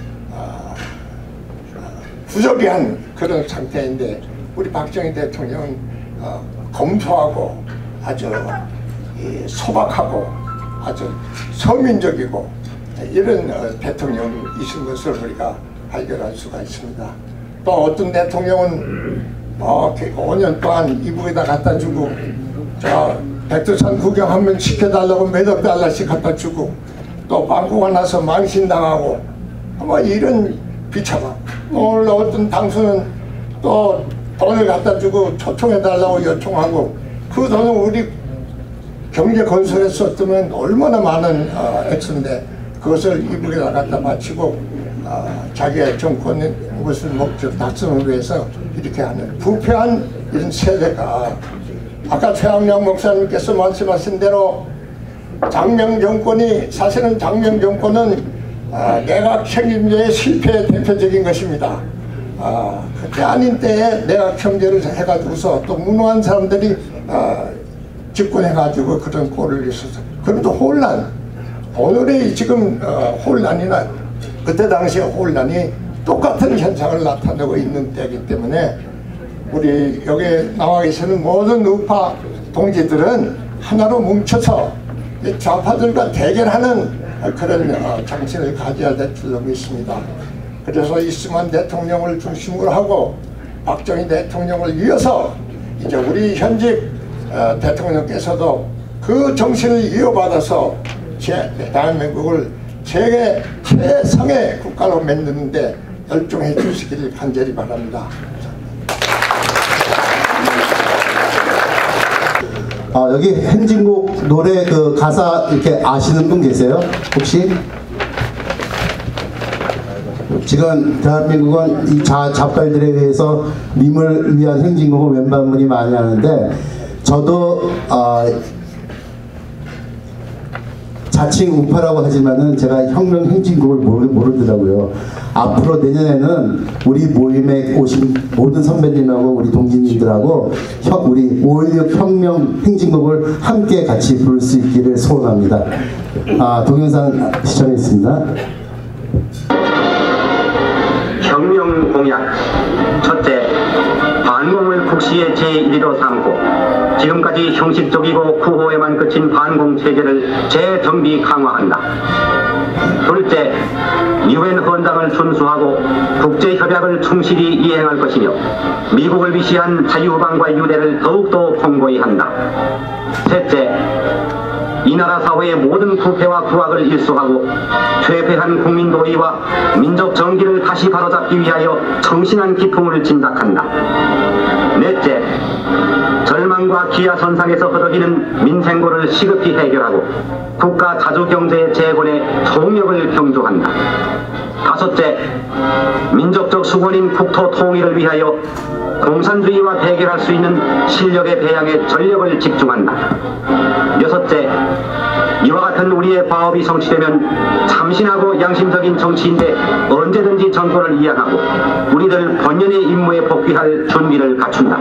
부조리한 그런 상태인데 우리 박정희 대통령은 검소하고 아주 소박하고 아주 서민적이고 이런 대통령이신 것을 우리가 발견할 수가 있습니다. 또 어떤 대통령은 5년 동안 이북에다 갖다 주고 백두산 구경하면 시켜달라고 몇억 달러씩 갖다 주고 또 방구가 나서 망신당하고 이런 비참함. 오늘 어떤 당수는 또 돈을 갖다 주고 초청해달라고 요청하고 그 돈은 우리 경제 건설에 썼으면 얼마나 많은 액수인데 그것을 이북에다 갖다 바치고 자기의 정권의 무슨 목적 달성을 위해서 이렇게 하는 부패한 이런 세대가 아까 최학령 목사님께서 말씀하신 대로 장명 정권이 사실은 장명 정권은 내각 책임제의 실패의 대표적인 것입니다. 그때 아닌 때에 내각 형제를 해가지고서 또 무능한 사람들이 집권해가지고 그런 꼴을 있어서 그래도 혼란 오늘의 지금 혼란이나 그때 당시의 혼란이 똑같은 현상을 나타내고 있는 때이기 때문에 우리 여기 나와 계시는 모든 우파 동지들은 하나로 뭉쳐서 좌파들과 대결하는 그런 정신을 가져야 될 줄로 믿습니다. 그래서 이승만 대통령을 중심으로 하고 박정희 대통령을 이어서 이제 우리 현직 대통령께서도 그 정신을 이어받아서 대한민국을 세계 최상의 국가로 만드는데 열중해 주시기를 간절히 바랍니다. 여기 행진곡 노래 그 가사 이렇게 아시는 분 계세요? 혹시? 지금 대한민국은 이 자발들에 의해서 민을 위한 행진곡을 웬만한 분이 많이 하는데 저도 자칭 우파라고 하지만은 제가 혁명 행진곡을 모르더라고요. 앞으로 내년에는 우리 모임에 오신 모든 선배님하고 우리 동지님들하고 우리 5.16 혁명 행진곡을 함께 같이 부를 수 있기를 소원합니다. 동영상 시청했습니다. 혁명 공약 첫째, 반공을 국시의 제1위로 삼고 지금까지 형식적이고 구호에만 그친 반공 체제를 재정비 강화한다. 둘째, 유엔 헌장을 준수하고 국제협약을 충실히 이행할 것이며 미국을 위시한 자유방과 유대를 더욱더 공고히 한다. 셋째, 이 나라 사회의 모든 부패와 구악을 일소하고 퇴폐한 국민 도의와 민족 정기를 다시 바로잡기 위하여 청신한 기풍을 진작한다. 넷째, 절망과 기아선상에서 허덕이는 민생고를 시급히 해결하고 국가 자주경제의 재건에 총력을 경주한다. 다섯째, 민족적 수건인 국토 통일을 위하여 공산주의와 대결할 수 있는 실력의 배양에 전력을 집중한다. 여섯째, 이와 같은 우리의 과업이 성취되면 참신하고 양심적인 정치인데 언제든지 정권을 이양하고 우리들 본연의 임무에 복귀할 준비를 갖춘다.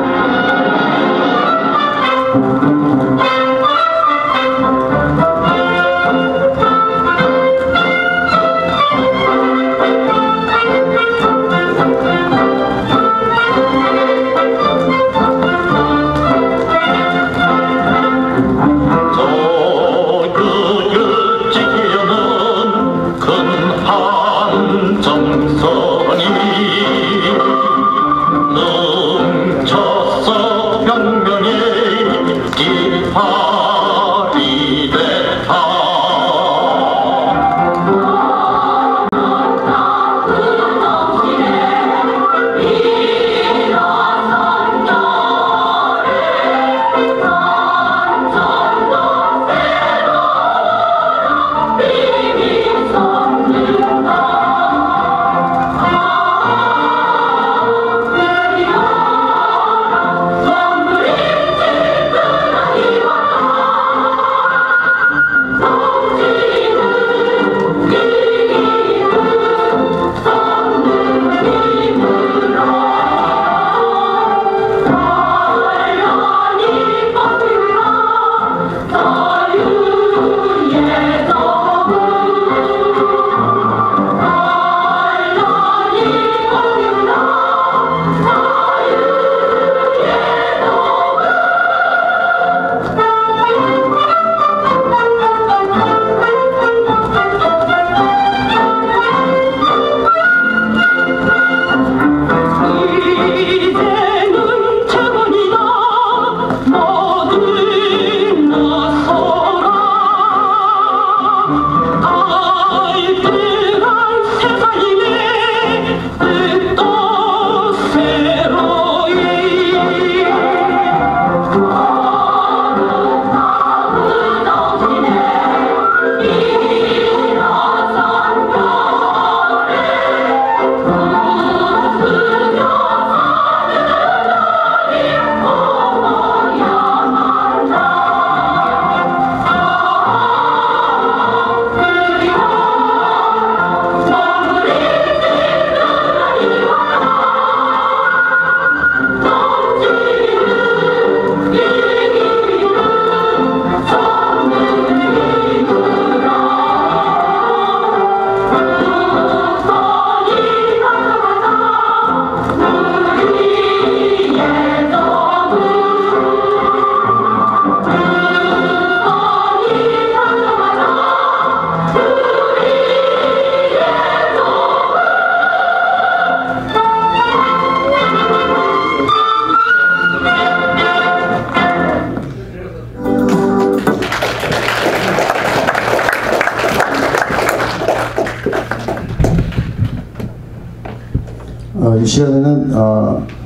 이 시간에는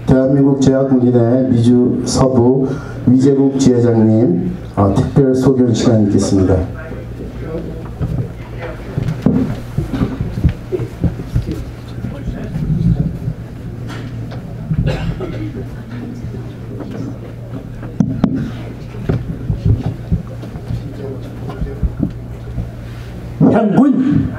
대한민국 제약국민회 미주 서부 위재국 지회장님 특별 소견 시간이 있겠습니다. 조향군.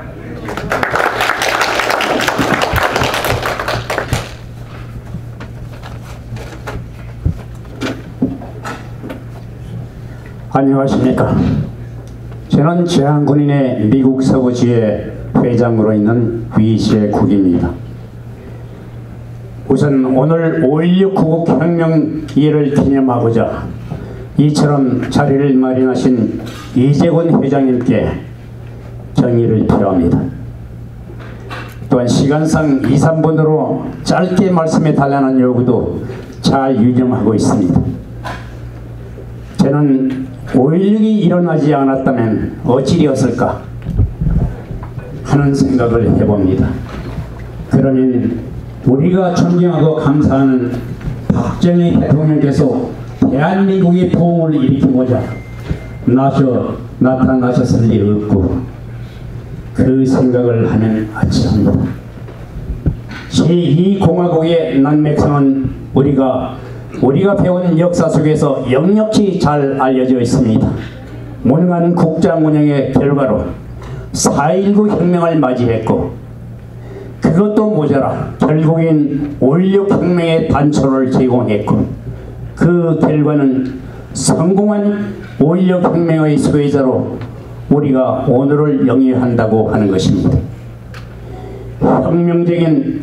안녕하십니까. 저는 조향군인의 미국 서부지회 회장으로 있는 위시의 국입니다. 우선 오늘 5.16 구국혁명일을 기념하고자 이처럼 자리를 마련하신 이재곤 회장님께 경의를 표합니다. 또한 시간상 2, 3분으로 짧게 말씀해 달라는 요구도 잘 유념하고 있습니다. 저는 5.16이 일어나지 않았다면 어찌되었을까 하는 생각을 해봅니다. 그러면 우리가 존경하고 감사하는 박정희 대통령께서 대한민국의 부흥을 일으키고자 나타나셨을 리 없고 그 생각을 하면 아찔합니다. 제2공화국의 난맥상은 우리가 배운 역사 속에서 역력히 잘 알려져 있습니다. 무능한 국장 운영의 결과로 4.19 혁명을 맞이했고 그것도 모자라 결국엔 5.16 혁명의 단초를 제공했고 그 결과는 성공한 5.16 혁명의 소유자로 우리가 오늘을 영위한다고 하는 것입니다. 혁명적인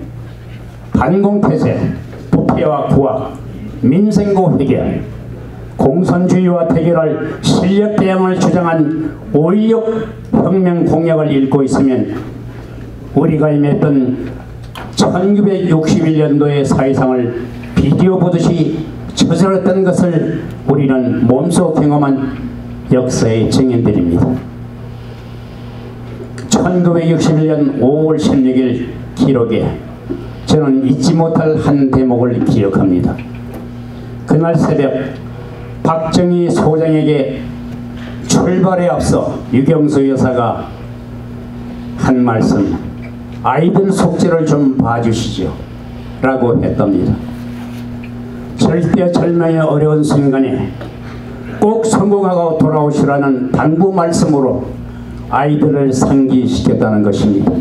반공태세, 부패와 구악, 민생고 해결, 공산주의와 대결할 실력 대항을 주장한 5.16 혁명 공약을 읽고 있으면 우리가 임했던 1961년도의 사회상을 비디오 보듯이 저질렀던 것을 우리는 몸소 경험한 역사의 증인들입니다. 1961년 5월 16일 기록에 저는 잊지 못할 한 대목을 기억합니다. 그날 새벽 박정희 소장에게 출발에 앞서 유경수 여사가 한 말씀, 아이들 속죄를 좀 봐주시죠 라고 했답니다. 절대 절명의 어려운 순간에 꼭 성공하고 돌아오시라는 당부 말씀으로 아이들을 상기시켰다는 것입니다.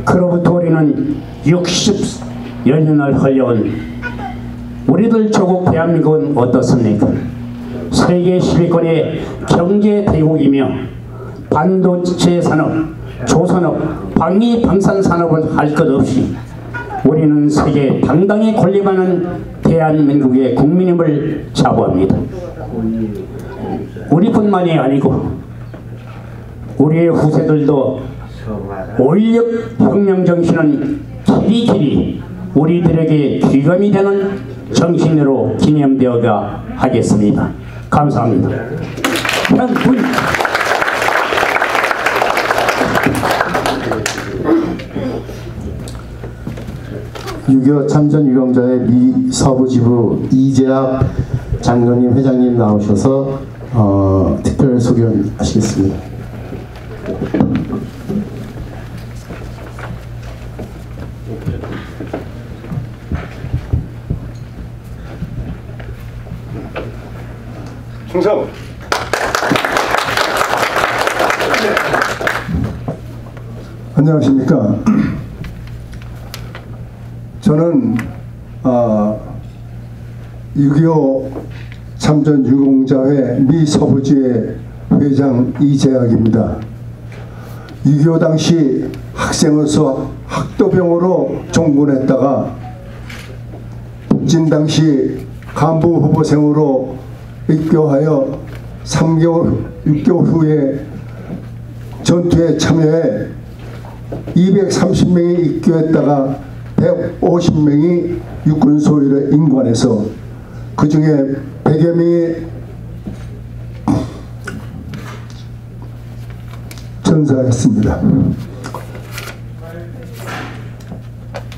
그로부터 우리는 60여 년을 흘려온 우리들 조국 대한민국은 어떻습니까? 세계 10위권의 경제 대국이며 반도체 산업, 조산업, 방위 방산 산업을 할 것 없이 우리는 세계에 당당히 군림하는 대한민국의 국민임을 자부합니다. 우리뿐만이 아니고 우리의 후세들도 5.16 혁명 정신은 길이길이 우리들에게 귀감이 되는 정신으로 기념되어가 하겠습니다. 감사합니다. 한군 6.25 참전 유공자의 미 서부지부 이재학 장로님 회장님 나오셔서 특별 소견하시겠습니다. 충성! 안녕하십니까. 저는 6.25 참전 유공자회 미 서부지회 회장 이재학입니다. 6.25 당시 학생으로서 학도병으로 종군했다가 북진 당시 간부 후보생으로 입교하여 3개월, 6개월 후에 전투에 참여해 230명이 입교했다가 150명이 육군 소위로 인관해서 그 중에 100여 명이 전사했습니다.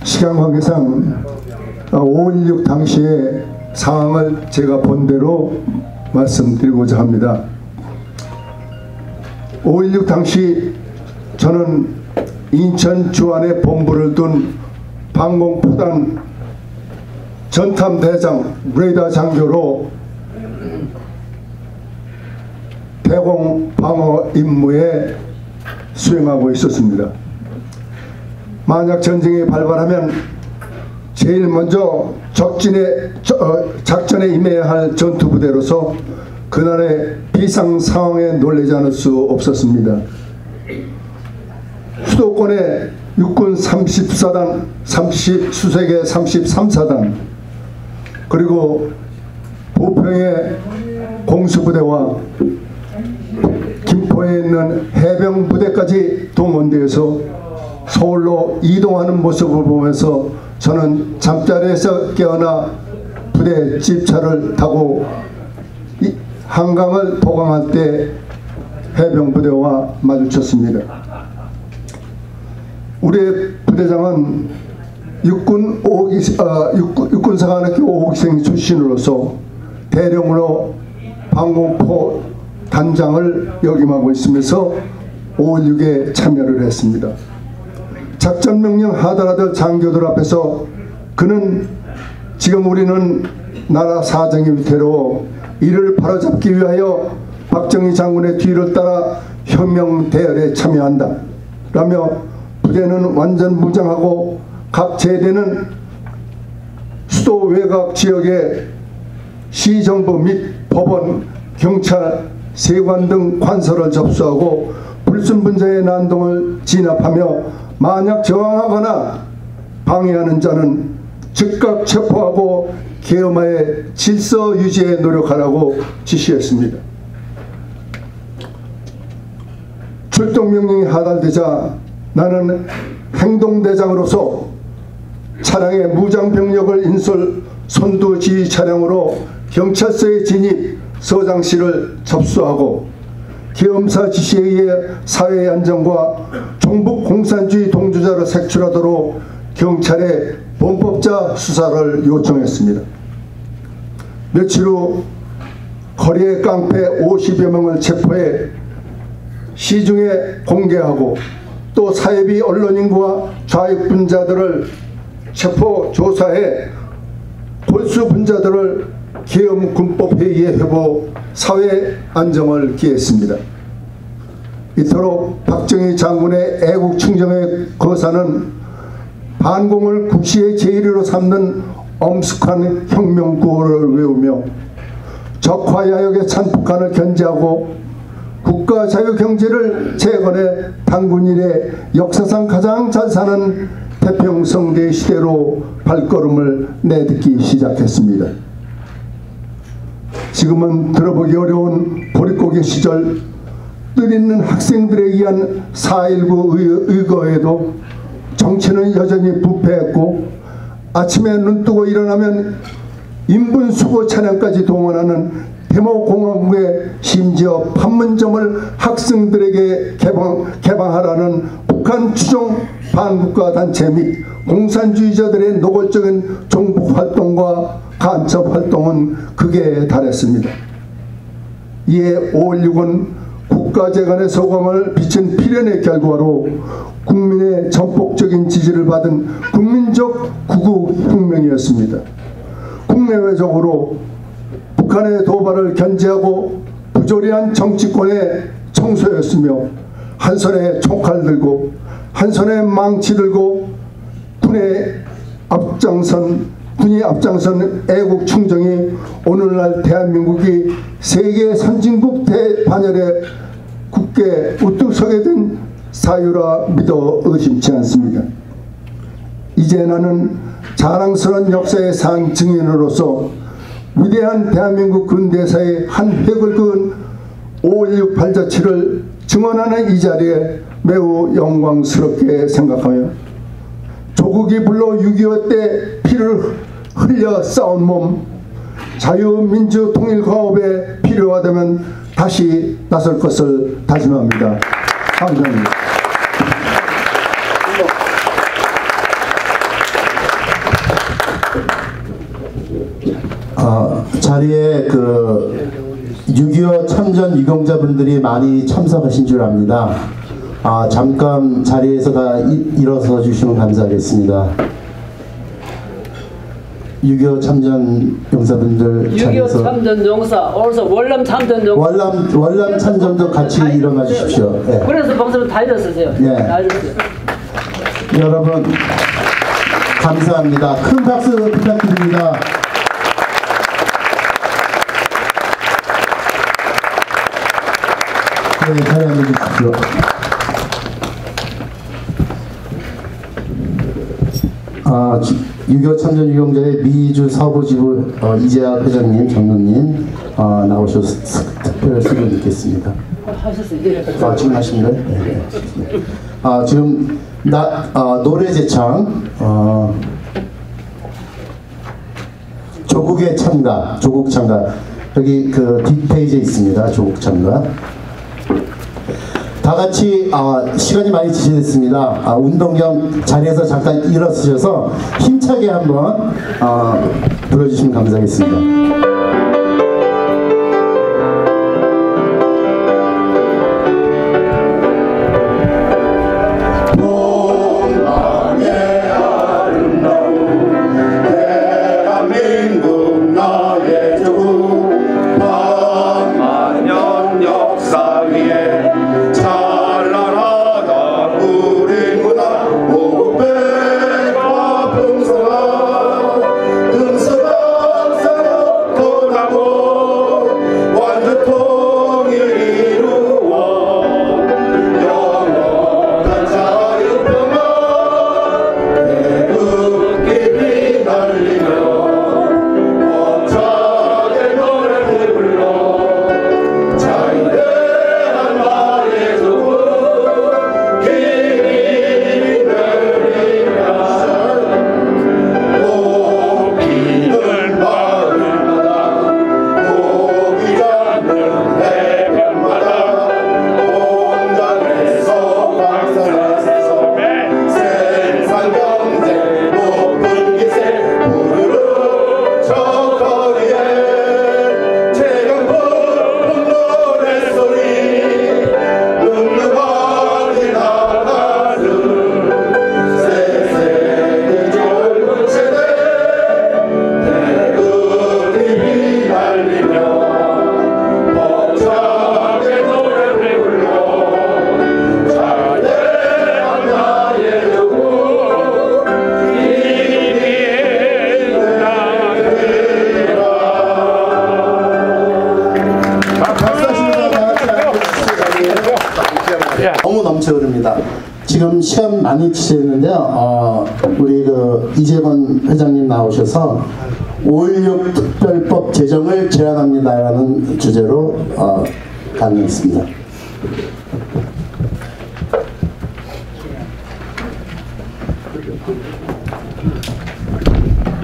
시간 관계상 5.16 당시의 상황을 제가 본 대로 말씀드리고자 합니다. 5.16 당시 저는 인천 주안에 본부를 둔 방공포단 전탐대장 레이더 장교로 대공 방어 임무에 수행하고 있었습니다. 만약 전쟁이 발발하면 제일 먼저 작전에 임해야 할 전투부대로서 그날의 비상 상황에 놀라지 않을 수 없었습니다. 수도권의 육군 34단, 수색의 33사단, 그리고 보평의 공수부대와 김포에 있는 해병부대까지 동원되어서 서울로 이동하는 모습을 보면서 저는 잠자리에서 깨어나 부대 집차를 타고 한강을 도강할 때 해병부대와 마주쳤습니다. 우리 부대장은 육군사관학교 5기생 출신으로서 대령으로 방공포 단장을 역임하고 있으면서 5.16에 참여를 했습니다. 작전명령 하달하던 장교들 앞에서 그는 지금 우리는 나라 사정이 위태로워 이를 바로잡기 위하여 박정희 장군의 뒤를 따라 혁명 대열에 참여한다 라며 부대는 완전 무장하고 각 제대는 수도 외곽 지역의 시정부 및 법원, 경찰, 세관 등 관서를 접수하고 불순분자의 난동을 진압하며 만약 저항하거나 방해하는 자는 즉각 체포하고 계엄하에 질서 유지에 노력하라고 지시했습니다. 출동명령이 하달되자 나는 행동대장으로서 차량의 무장병력을 인솔 선두지휘 차량으로 경찰서에 진입 서장실을 접수하고 계엄사 지시에 의해 사회의 안정과 종북 공산주의 동조자를 색출하도록 경찰에 범법자 수사를 요청했습니다. 며칠 후 거리의 깡패 50여 명을 체포해 시중에 공개하고 또 사회비 언론인과 좌익분자들을 체포 조사해 골수분자들을 계엄군법회의에 회부 사회 안정을 기했습니다. 이토록 박정희 장군의 애국 충정의 거사는 반공을 국시의 제일로 삼는 엄숙한 혁명 구호를 외우며 적화야욕에 찬 북한을 견제하고 국가 자유경제를 재건해 단군 이래 역사상 가장 잘 사는 태평성대 시대로 발걸음을 내딛기 시작했습니다. 지금은 들어보기 어려운 보릿고개 시절 뜻있는 학생들에 의한 4.19 의거에도 정치는 여전히 부패했고 아침에 눈뜨고 일어나면 인분수거 차량까지 동원하는 데모공화국에 심지어 판문점을 학생들에게 개방하라는 북한 추종 반국가 단체 및 공산주의자들의 노골적인 종북활동과 간첩활동은 극에 달했습니다. 이에 5.16은 국가재간의 소광을 비친 필연의 결과로 국민의 전폭적인 지지를 받은 국민적 구국혁명이었습니다. 국내외적으로 북한의 도발을 견제하고 부조리한 정치권의 청소였으며 한 손에 총칼 들고 한 손에 망치 들고 군이 앞장선 애국 충정이 오늘날 대한민국이 세계 선진국 대반열에 굳게 우뚝 서게 된 사유라 믿어 의심치 않습니다. 이제 나는 자랑스러운 역사의 산 증인으로서 위대한 대한민국 근대사의 한 획을 그은 5.16 발자취를 증언하는 이 자리에 매우 영광스럽게 생각하며 조국이 불러 6.25 때 피를 흘려 쌓은 몸 자유민주 통일과업에 필요하다면 다시 나설 것을 다짐합니다. 감사합니다. 자리에 6.25 참전 유공자분들이 많이 참석하신 줄 압니다. 잠깐 자리에서 다 일어서 주시면 감사하겠습니다. 6.25 참전 용사분들 6.25 자리에서 참전 용사, also 월남 참전 용사. 월남 참전도 같이 일어나 주십시오. 예. 그래서 박수를 다 일어서세요. 예. 다 일어서세요. 여러분 감사합니다. 큰 박수 부탁드립니다. 네, 자리 앉아주십시오. 아, 6.25 참전 유공자의 미주 서부지부 이재학 회장님, 장로님 나오셔서 특별 수고 듣겠습니다. 하셨어요. 지금 하신 거예요? 네. 지금 노래 제창 조국의 창가, 조국 창가 여기 그 뒷페이지에 있습니다. 조국 창가. 다 같이 시간이 많이 지체됐습니다. 운동 겸 자리에서 잠깐 일어서셔서 힘차게 한번 불러주시면 감사하겠습니다. 너무 넘쳐흐릅니다. 지금 시간 많이 지체했는데요. 우리 그 이재건 회장님 나오셔서 5.16 특별법 제정을 제안합니다라는 주제로 강의했습니다.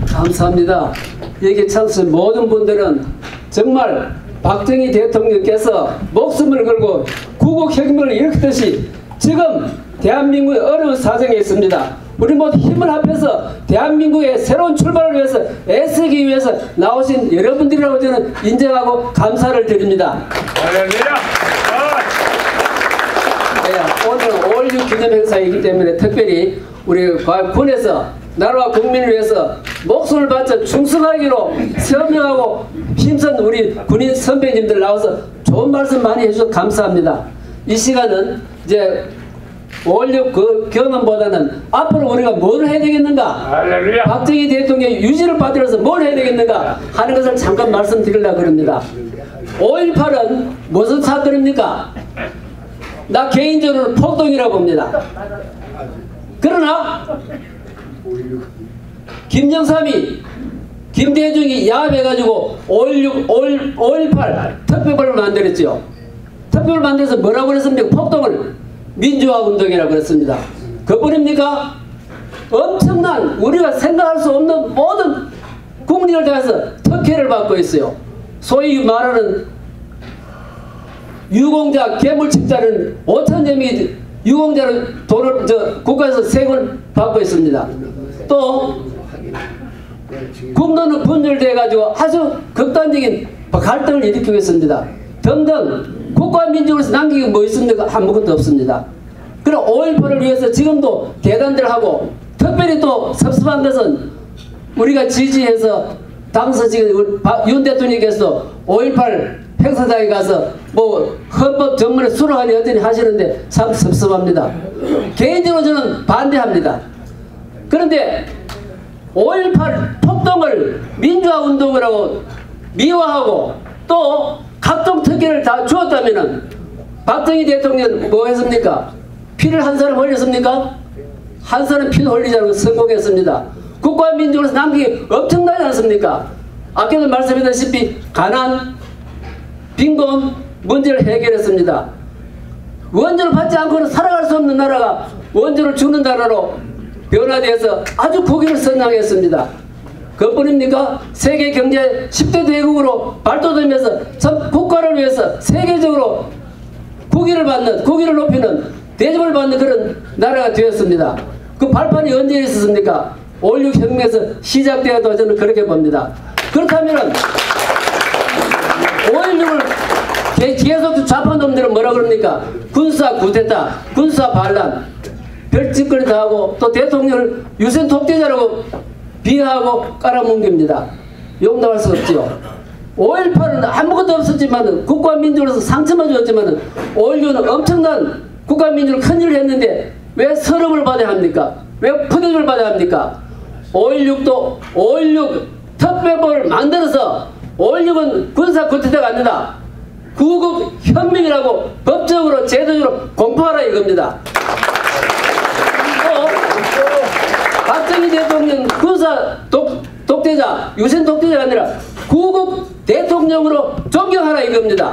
감사합니다. 여기 참석한 모든 분들은 정말 박정희 대통령께서 목숨을 걸고 구국혁명을 일으켰듯이 지금 대한민국의 어려운 사정에 있습니다. 우리 모두 힘을 합해서 대한민국의 새로운 출발을 위해서 애쓰기 위해서 나오신 여러분들이라고 저는 인정하고 감사를 드립니다. 네, 오늘은 5.16 기념 행사이기 때문에 특별히 우리 군에서 나라와 국민을 위해서 목숨을 바쳐 충성하기로 서명하고 힘쓴 우리 군인 선배님들 나와서 좋은 말씀 많이 해주셔서 감사합니다. 이 시간은 이제 5.16 그 경험보다는 앞으로 우리가 뭘 해야 되겠는가, 할렐루야. 박정희 대통령의 유지를 받들어서 뭘 해야 되겠는가 하는 것을 잠깐 말씀드리려고 합니다. 5.18은 무슨 사건입니까? 나 개인적으로 폭동이라고 봅니다. 그러나 김영삼이 김대중이 야합해가지고 5.18 특별법을 만들었죠. 특별법을 만들어서 뭐라고 그랬습니까? 폭동을 민주화 운동이라고 그랬습니다. 그뿐입니까? 엄청난 우리가 생각할 수 없는 모든 국리를 다해서 특혜를 받고 있어요. 소위 말하는 유공자 괴물집자는 5,000점이 유공자를 돈을 국가에서 세금을 받고 있습니다. 또 국론은 분열돼 가지고 아주 극단적인 갈등을 일으키고 있습니다. 등등 국가 민족으로서 남기기 뭐 있습니까? 아무것도 없습니다. 그럼 5.18을 위해서 지금도 대단들 하고, 특별히 또 섭섭한 것은 우리가 지지해서 당선지금 윤 대통령께서 5.18 행사장에 가서 뭐 헌법 전문에 수락하니 어쩌니 하시는데 참 섭섭합니다. 개인적으로 저는 반대합니다. 그런데 5.18 폭동을 민주화운동이라고 미화하고 또 각종 특혜를 다 주었다면은 박정희 대통령 뭐 했습니까? 피를 한 사람 흘렸습니까? 한 사람 피도 흘리지 않고 성공했습니다. 국가민주로서 남긴 게 엄청나지 않습니까? 아까도 말씀드렸다시피 가난, 빈곤 문제를 해결했습니다. 원조를 받지 않고는 살아갈 수 없는 나라가 원조를 주는 나라로 변화되어서 아주 국위를 선양했습니다. 그뿐입니까? 세계 경제 10대 대국으로 발돋움해서 전 국가를 위해서 세계적으로 국위를 받는, 국위를 높이는, 대접을 받는 그런 나라가 되었습니다. 그 발판이 언제 있었습니까? 5.16 혁명에서 시작되어도 저는 그렇게 봅니다. 그렇다면 5.16을 계속 좌파 놈들은 뭐라 그럽니까? 군사 쿠데타, 군사 반란, 별짓거리 다 하고 또 대통령을 유신 독재자라고 비하하고 깔아뭉깁니다. 용납할 수 없지요. 5.18은 아무것도 없었지만 국가민주로서 상처만 주었지만 5.16은 엄청난 국가민주로 큰일을 했는데 왜 서름을 받아야 합니까? 왜 푸대접을 받아야 합니까? 5.16도 5.16 특별법을 만들어서 5.16은 군사 쿠데타가 아니다. 구국 혁명이라고 법적으로 제도적으로 공포하라 이겁니다. 또 박정희 대통령 군사 독재자, 유신 독재자가 아니라 구국 대통령으로 존경하라 이겁니다.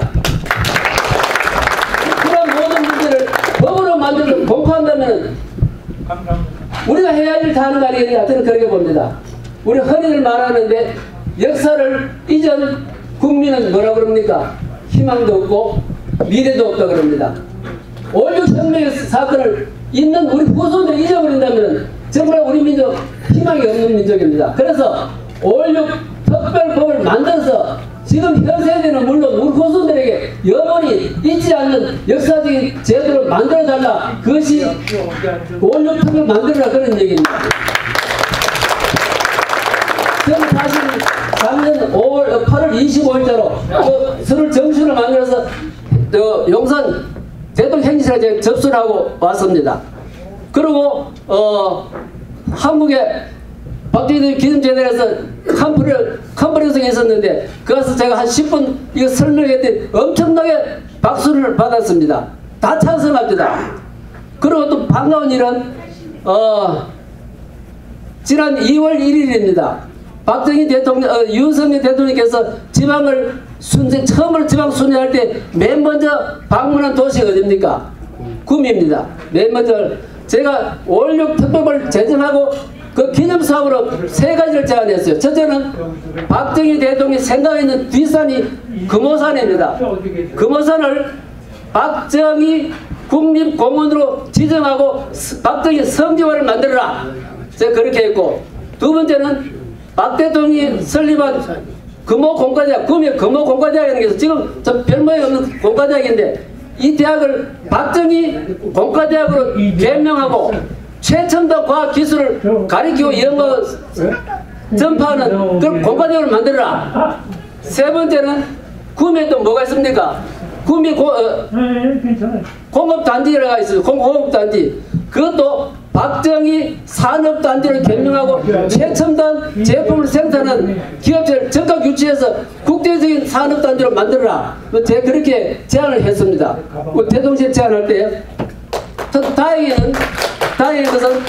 그런 모든 문제를 법으로 만들어서 공포한다면 우리가 해야 할 일 다 하는 거 아니겠냐? 저는 그렇게 봅니다. 우리 흔히들 말하는데 역사를 잊은 국민은 뭐라 그럽니까? 희망도 없고 미래도 없다 그럽니다. 5.16 혁명의 사건을 있는 우리 후손들이 잊어버린다면 정말 우리 민족 희망이 없는 민족입니다. 그래서 5.16 특별법을 만들어서 지금 현 세대는 물론 우리 후손들에게 영원히 잊지 않는 역사적인 제도를 만들어달라. 그것이 5.16 특별 만들어라 그런 얘기입니다. 저는 사실 작년 8월 25일자로 서울 정수를 만들어서 용산 대통령행실에 제가 접수를 하고 왔습니다. 그리고 한국의 박정희 기념재단에서 컨퍼런스가 있었는데 거기서 제가 한 10분 이거 설명했더니 엄청나게 박수를 받았습니다. 다 찬성합니다. 그리고 또 반가운 일은 지난 2월 1일입니다. 박정희 대통령, 윤석열 대통령께서 지방을 처음으로 지방 순회할 때 맨 먼저 방문한 도시가 어디입니까? 구미입니다. 맨 먼저 제가 5.16 특별법을 제정하고 그 기념사업으로 3가지를 제안했어요. 첫째는 박정희 대통령이 생각해 있는 뒷산이 금오산입니다. 금오산을 박정희 국립공원으로 지정하고 박정희 성지화를 만들어라. 제가 그렇게 했고, 두 번째는 박 대통령이 설립한 금호공과대학, 구미의 금호공과대학이라는 게 있어서 지금 저 별모양 없는 공과대학인데 이 대학을 박정희 공과대학으로 개명하고 최첨단 과학기술을 가리키고 연구 전파하는 그런 공과대학을 만들어라. 세 번째는 구미에 또 뭐가 있습니까? 구미 공업단지라고 있어요. 공업단지. 그것도 박정희 산업단지를 개명하고 최첨단 제품을 생산하는 기업체를 적극 유치해서 국제적인 산업단지로 만들어라. 제가 그렇게 제안을 했습니다. 대통령 제안할 때 다행인 것은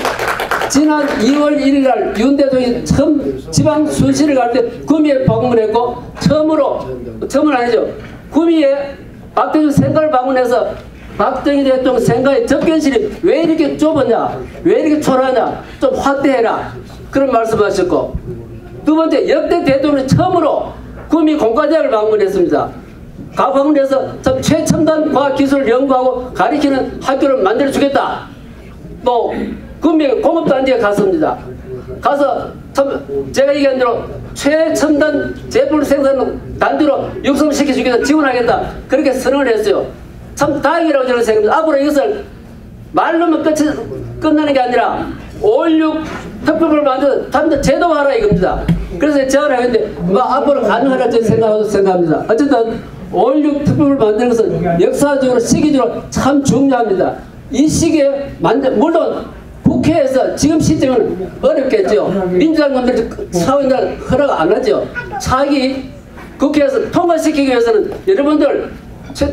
지난 2월 1일 날 윤 대통령이 처음 지방 순시를 갈 때 구미에 방문했고 처음은 아니죠. 구미에 박정희 생가를 방문해서 박정희 대통령 생가의 접견실이 왜 이렇게 좁았냐, 왜 이렇게 초라하냐, 좀 확대해라, 그런 말씀하셨고, 두 번째 역대 대통령이 처음으로 구미 공과대학을 방문했습니다. 방문해서 참 최첨단 과학기술을 연구하고 가리키는 학교를 만들어주겠다. 또 구미 공업단지에 갔습니다. 가서 참 제가 얘기한 대로 최첨단 제품을 생산하는 단지로 육성시켜주겠다, 지원하겠다, 그렇게 선언을 했어요. 참 다행이라고 저는 생각합니다. 앞으로 이것을 말로만 끝나는 게 아니라 5.16 특별법을 만들어 제도화하라 이겁니다. 그래서 제안을 했는데 앞으로 가능하라 저는 생각합니다. 어쨌든 5.16 특별법을 만드는 것은 역사적으로 시기적으로 참 중요합니다. 이 시기에 물론 국회에서 지금 시점은 어렵겠죠. 민주당 놈들이 사회날 허락 안 하죠. 차기 국회에서 통과시키기 위해서는 여러분들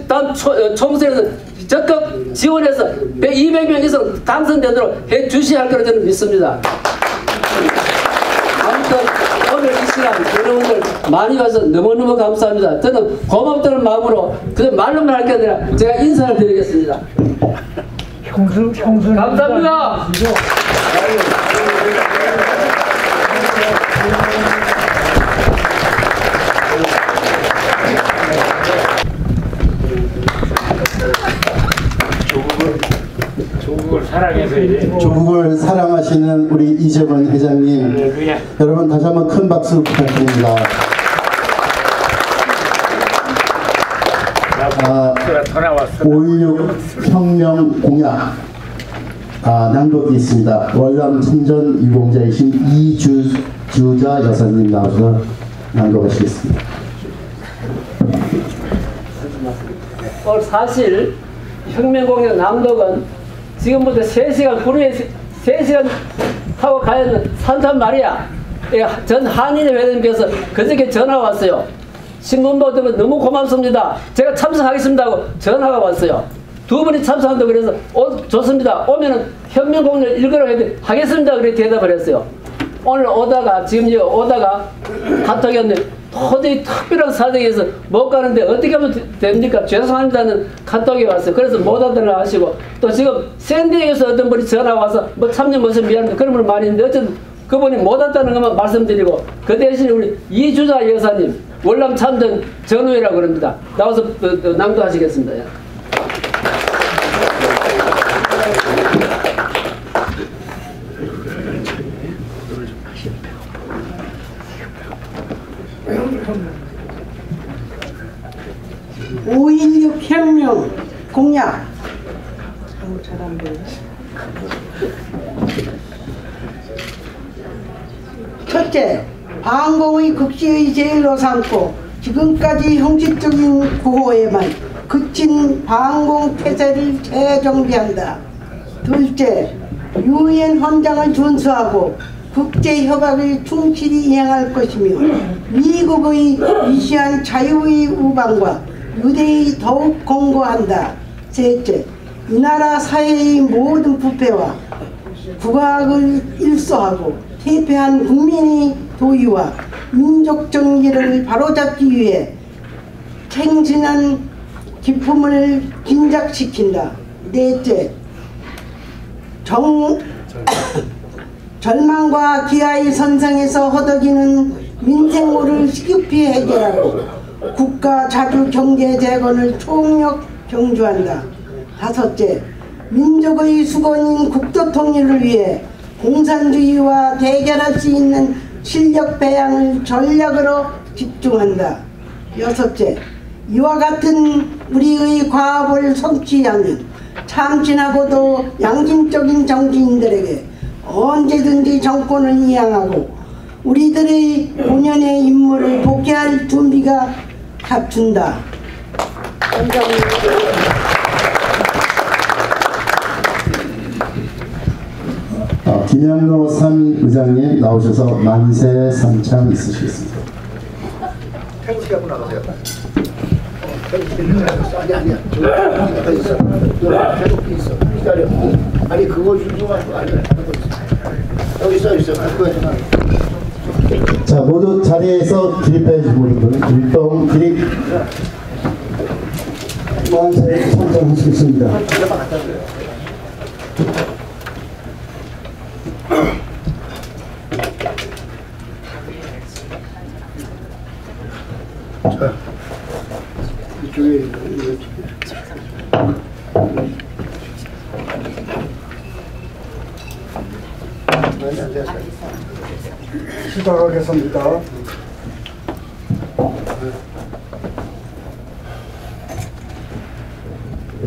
다음 총선에서 적극 지원해서 200명 이상 당선되도록 해주셔야 할 거라 저는 믿습니다. 아무튼 오늘 이 시간 여러분들 많이 와서 너무너무 감사합니다. 저는 고맙다는 마음으로 그냥 말로만 할 게 아니라 제가 인사를 드리겠습니다. 감사합니다. 조국을 사랑해서 이제 조국을 사랑하시는 우리 이재건 회장님, 여러분 다시 한번 큰 박수 부탁드립니다. 5.16 혁명 공약 낭독이 있습니다. 월남 참전 유공자이신 이주자 여사님 나와서 낭독하시겠습니다. 사실 혁명공약 낭독은 지금부터 3시간 구루에 3시간 타고 가야 하는 산탄 말이야. 전 한인의 회장님께서 그저께 전화가 왔어요. 신문 보면 너무 고맙습니다. 제가 참석하겠습니다 하고 전화가 왔어요. 2분이 참석한다고 그래서 좋습니다. 오면은 혁명공약을 읽으라고 했는데 하겠습니다. 그렇게 대답을 했어요. 오늘 지금 여기 오다가 카톡이 왔는데 도저히 특별한 사정에서 못 가는데 어떻게 하면 됩니까? 죄송합니다는 카톡이 왔어요. 그래서 못 하더라 하시고 또 지금 샌디에이에서 어떤 분이 전화 와서 뭐 참여 못해서 미안합니다. 그런 분 많이 있는데 어쨌든 그분이 못 왔다는 것만 말씀드리고 그 대신에 우리 이주자 여사님 월남 참전 전우회라고 그럽니다. 나와서 낭독하시겠습니다. (5.16) 혁명 공약. 첫째, 반공의 국시의 제일로 삼고 지금까지 형식적인 구호에만 그친 반공 태세를 재정비한다. 둘째, 유엔 헌장을 준수하고 국제협약을 충실히 이행할 것이며 미국의 위시한 자유의 우방과 유대의 더욱 공고한다. 셋째, 이 나라 사회의 모든 부패와 국악을 일소하고 퇴폐한 국민의 도의와 민족 정기를 바로잡기 위해 생진한 기품을 긴작시킨다. 넷째, 절망과 기아의 선상에서 허덕이는 민생물을 시급히 해결하고 국가 자주 경제 재건을 총력 경주한다. 다섯째, 민족의 수건인 국토 통일을 위해 공산주의와 대결할 수 있는 실력 배양을 전략으로 집중한다. 여섯째, 이와 같은 우리의 과업을 성취하면 참신하고도 양심적인 정치인들에게 언제든지 정권을 이양하고 우리들의 본연의 임무를 복귀할 준비가 갖춘다. 김양로 의장님 나오셔서 만세 삼창 있으시겠습니다. 태국 씨하고 나가세요. 아니야. 저기 있어. 태국 있어. 기다려. 아니 그거 준수하고 아니야. 여기 있어. 그거 해놔. 자, 모두 자리에서 기립해 주시는 분들 일동 기립 만세 삼창하시겠습니다. 자, 이쪽에 시작하겠습니다.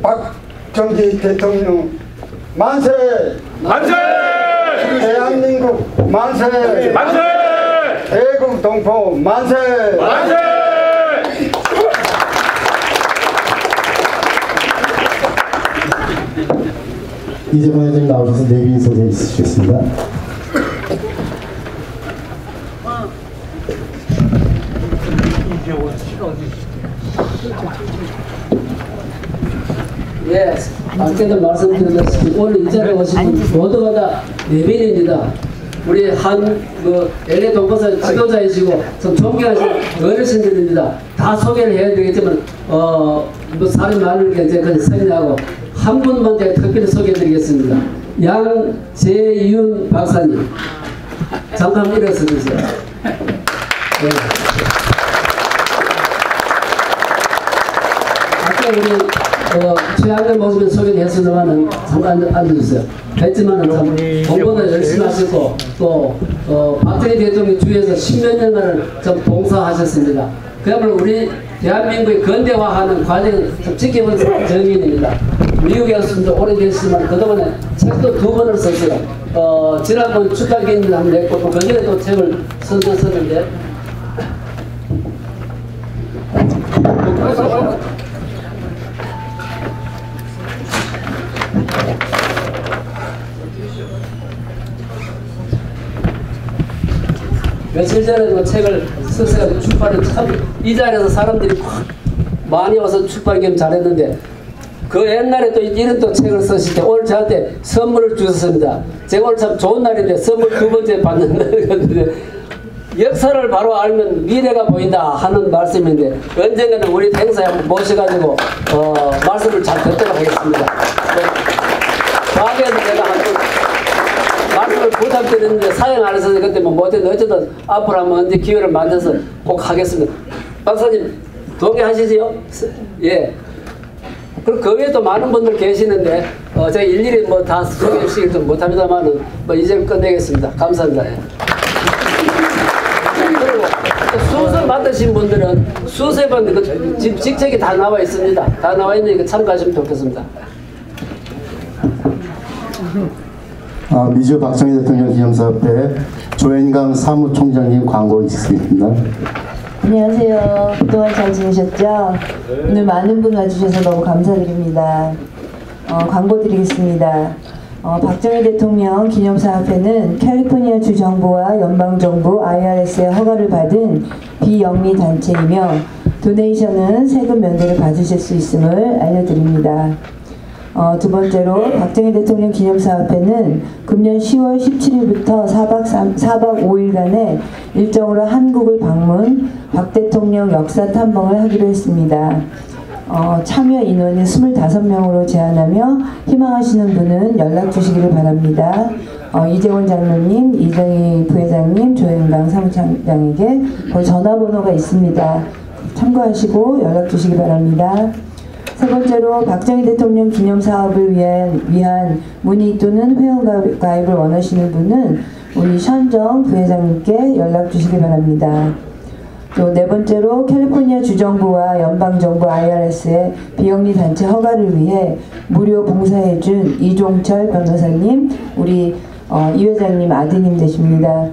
박정기 대통령 만세! 만세! 대한민국 만세! 만세! 애국 동포 만세! 만세! 이재명 회장님 나오셔서 내빈 소개 있으시겠습니다. 예, 아까도 말씀드렸다시피 오늘 이 자리에 오신 분 모두가 다 내빈입니다. 우리 LA 동포사 지도자이시고 좀 존경하시는 어르신들입니다. 다 소개를 해야 되겠지만 뭐 사람이 많으니까 이제 그냥 설명하고 한 분만 제가 특별히 소개해드리겠습니다. 양재윤 박사님 잠깐 일어서 주세요. 네. 아까 우리 최악의 모습을 소개했으면은 잠깐 앉아주세요. 했지만은 참 공부도 열심히 하셨고 또 박정희 대통령 주위에서 10몇 년간을 좀 봉사하셨습니다. 그야말로 우리 대한민국의 근대화하는 과정을 좀 지켜본 정인입니다. 미국에서도 오래 계시지만 그동안에 책도 2번을 썼어요. 지난번 출판기인들 한번 냈고 또 그전에 또 책을 썼는데 며칠 전에도 책을 써서 출판을 참 이 자리에서 사람들이 많이 와서 출판 겸 잘했는데 그 옛날에 또 이런 또 책을 쓰실 때 오늘 저한테 선물을 주셨습니다. 제가 오늘 참 좋은 날인데 선물 2번째 받는 날이었는데 역사를 바로 알면 미래가 보인다 하는 말씀인데 언젠가는 우리 행사에 한번 모셔가지고 말씀을 잘 듣도록 하겠습니다. 다음에는 제가 한번 말씀을 부탁드리는데 사용 안 해서 그때 뭐 못했는데 어쨌든 앞으로 한번 언제 기회를 만들어서 꼭 하겠습니다. 박사님 동의하시지요? 예. 그리고 그 외에도 많은 분들 계시는데 제가 일일이 뭐 다 소개해 주시기도 못합니다만은 뭐 이제 끝내겠습니다. 감사합니다. 예. 그리고 수술 맡으신 분들은 수세번 그 직책이 다 나와 있습니다. 다 나와 있으니까 참가하시면 좋겠습니다. 미주 박정희 대통령 기념사업회 조현강 사무총장님 광고 있습니다. 안녕하세요. 그동안 잘 지내셨죠? 오늘 많은 분 와주셔서 너무 감사드립니다. 광고 드리겠습니다. 박정희 대통령 기념사업회는 캘리포니아 주정부와 연방정부 IRS의 허가를 받은 비영리 단체이며 도네이션은 세금 면제를 받으실 수 있음을 알려드립니다. 두 번째로 박정희 대통령 기념사업회는 금년 10월 17일부터 4박 5일간의 일정으로 한국을 방문 박 대통령 역사 탐방을 하기로 했습니다. 참여 인원이 25명으로 제한하며 희망하시는 분은 연락 주시기를 바랍니다. 이재원 장로님, 이정희 부회장님, 조현강 사무총장에게 전화번호가 있습니다. 참고하시고 연락 주시기 바랍니다. 세 번째로 박정희 대통령 기념사업을 위한 문의 또는 회원가입을 원하시는 분은 우리 션정 부회장님께 연락 주시기 바랍니다. 또 네 번째로 캘리포니아 주정부와 연방정부 IRS의 비영리 단체 허가를 위해 무료 봉사해준 이종철 변호사님, 우리 이 회장님 아드님 되십니다.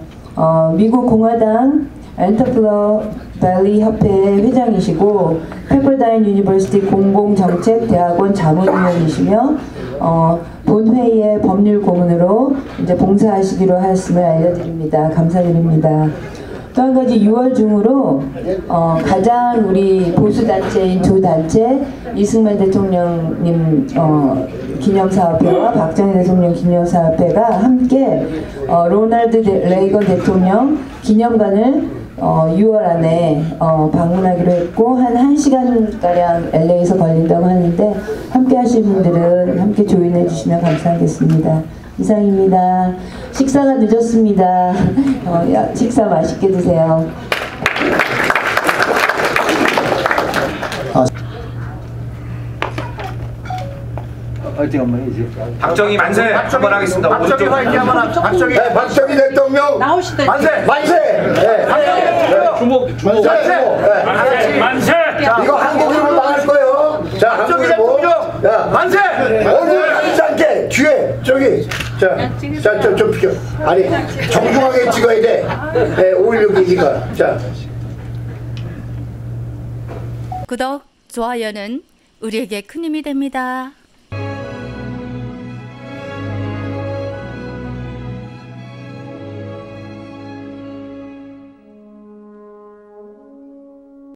미국 공화당 엔터플러 밸리 협회의 회장이시고 페퍼다인 유니버시티 공공정책대학원 자문위원이시며 본회의의 법률 고문으로 이제 봉사하시기로 하였음을 알려드립니다. 감사드립니다. 또 한 가지 6월 중으로 가장 우리 보수단체인 두 단체 이승만 대통령님 기념사업회와 박정희 대통령 기념사업회가 함께 로널드 레이건 대통령 기념관을 6월 안에 방문하기로 했고 한 1시간가량 LA에서 걸린다고 하는데 함께 하실 분들은 함께 조인해 주시면 감사하겠습니다. 이상입니다. 식사가 늦었습니다. 식사 맛있게 드세요. 화이팅 한번 해야지. 박정희 만세 한번 하겠습니다. 박정희 화이팅 한번 하겠습니다. 박정희. 네, 박정희 대통령 나오시다. 만세! 만세! 네. 주목 만세! 만세! 자, 이거 한국으로 나갈 거예요. 자, 박정희 한국으로. 대통령 자, 만세! 얼굴 가리지 않게 뒤에 저기 좀 비켜. 아니, 정중하게 찍어야 돼. 네, 5.16이니까. 자. 구독, 좋아요는 우리에게 큰 힘이 됩니다.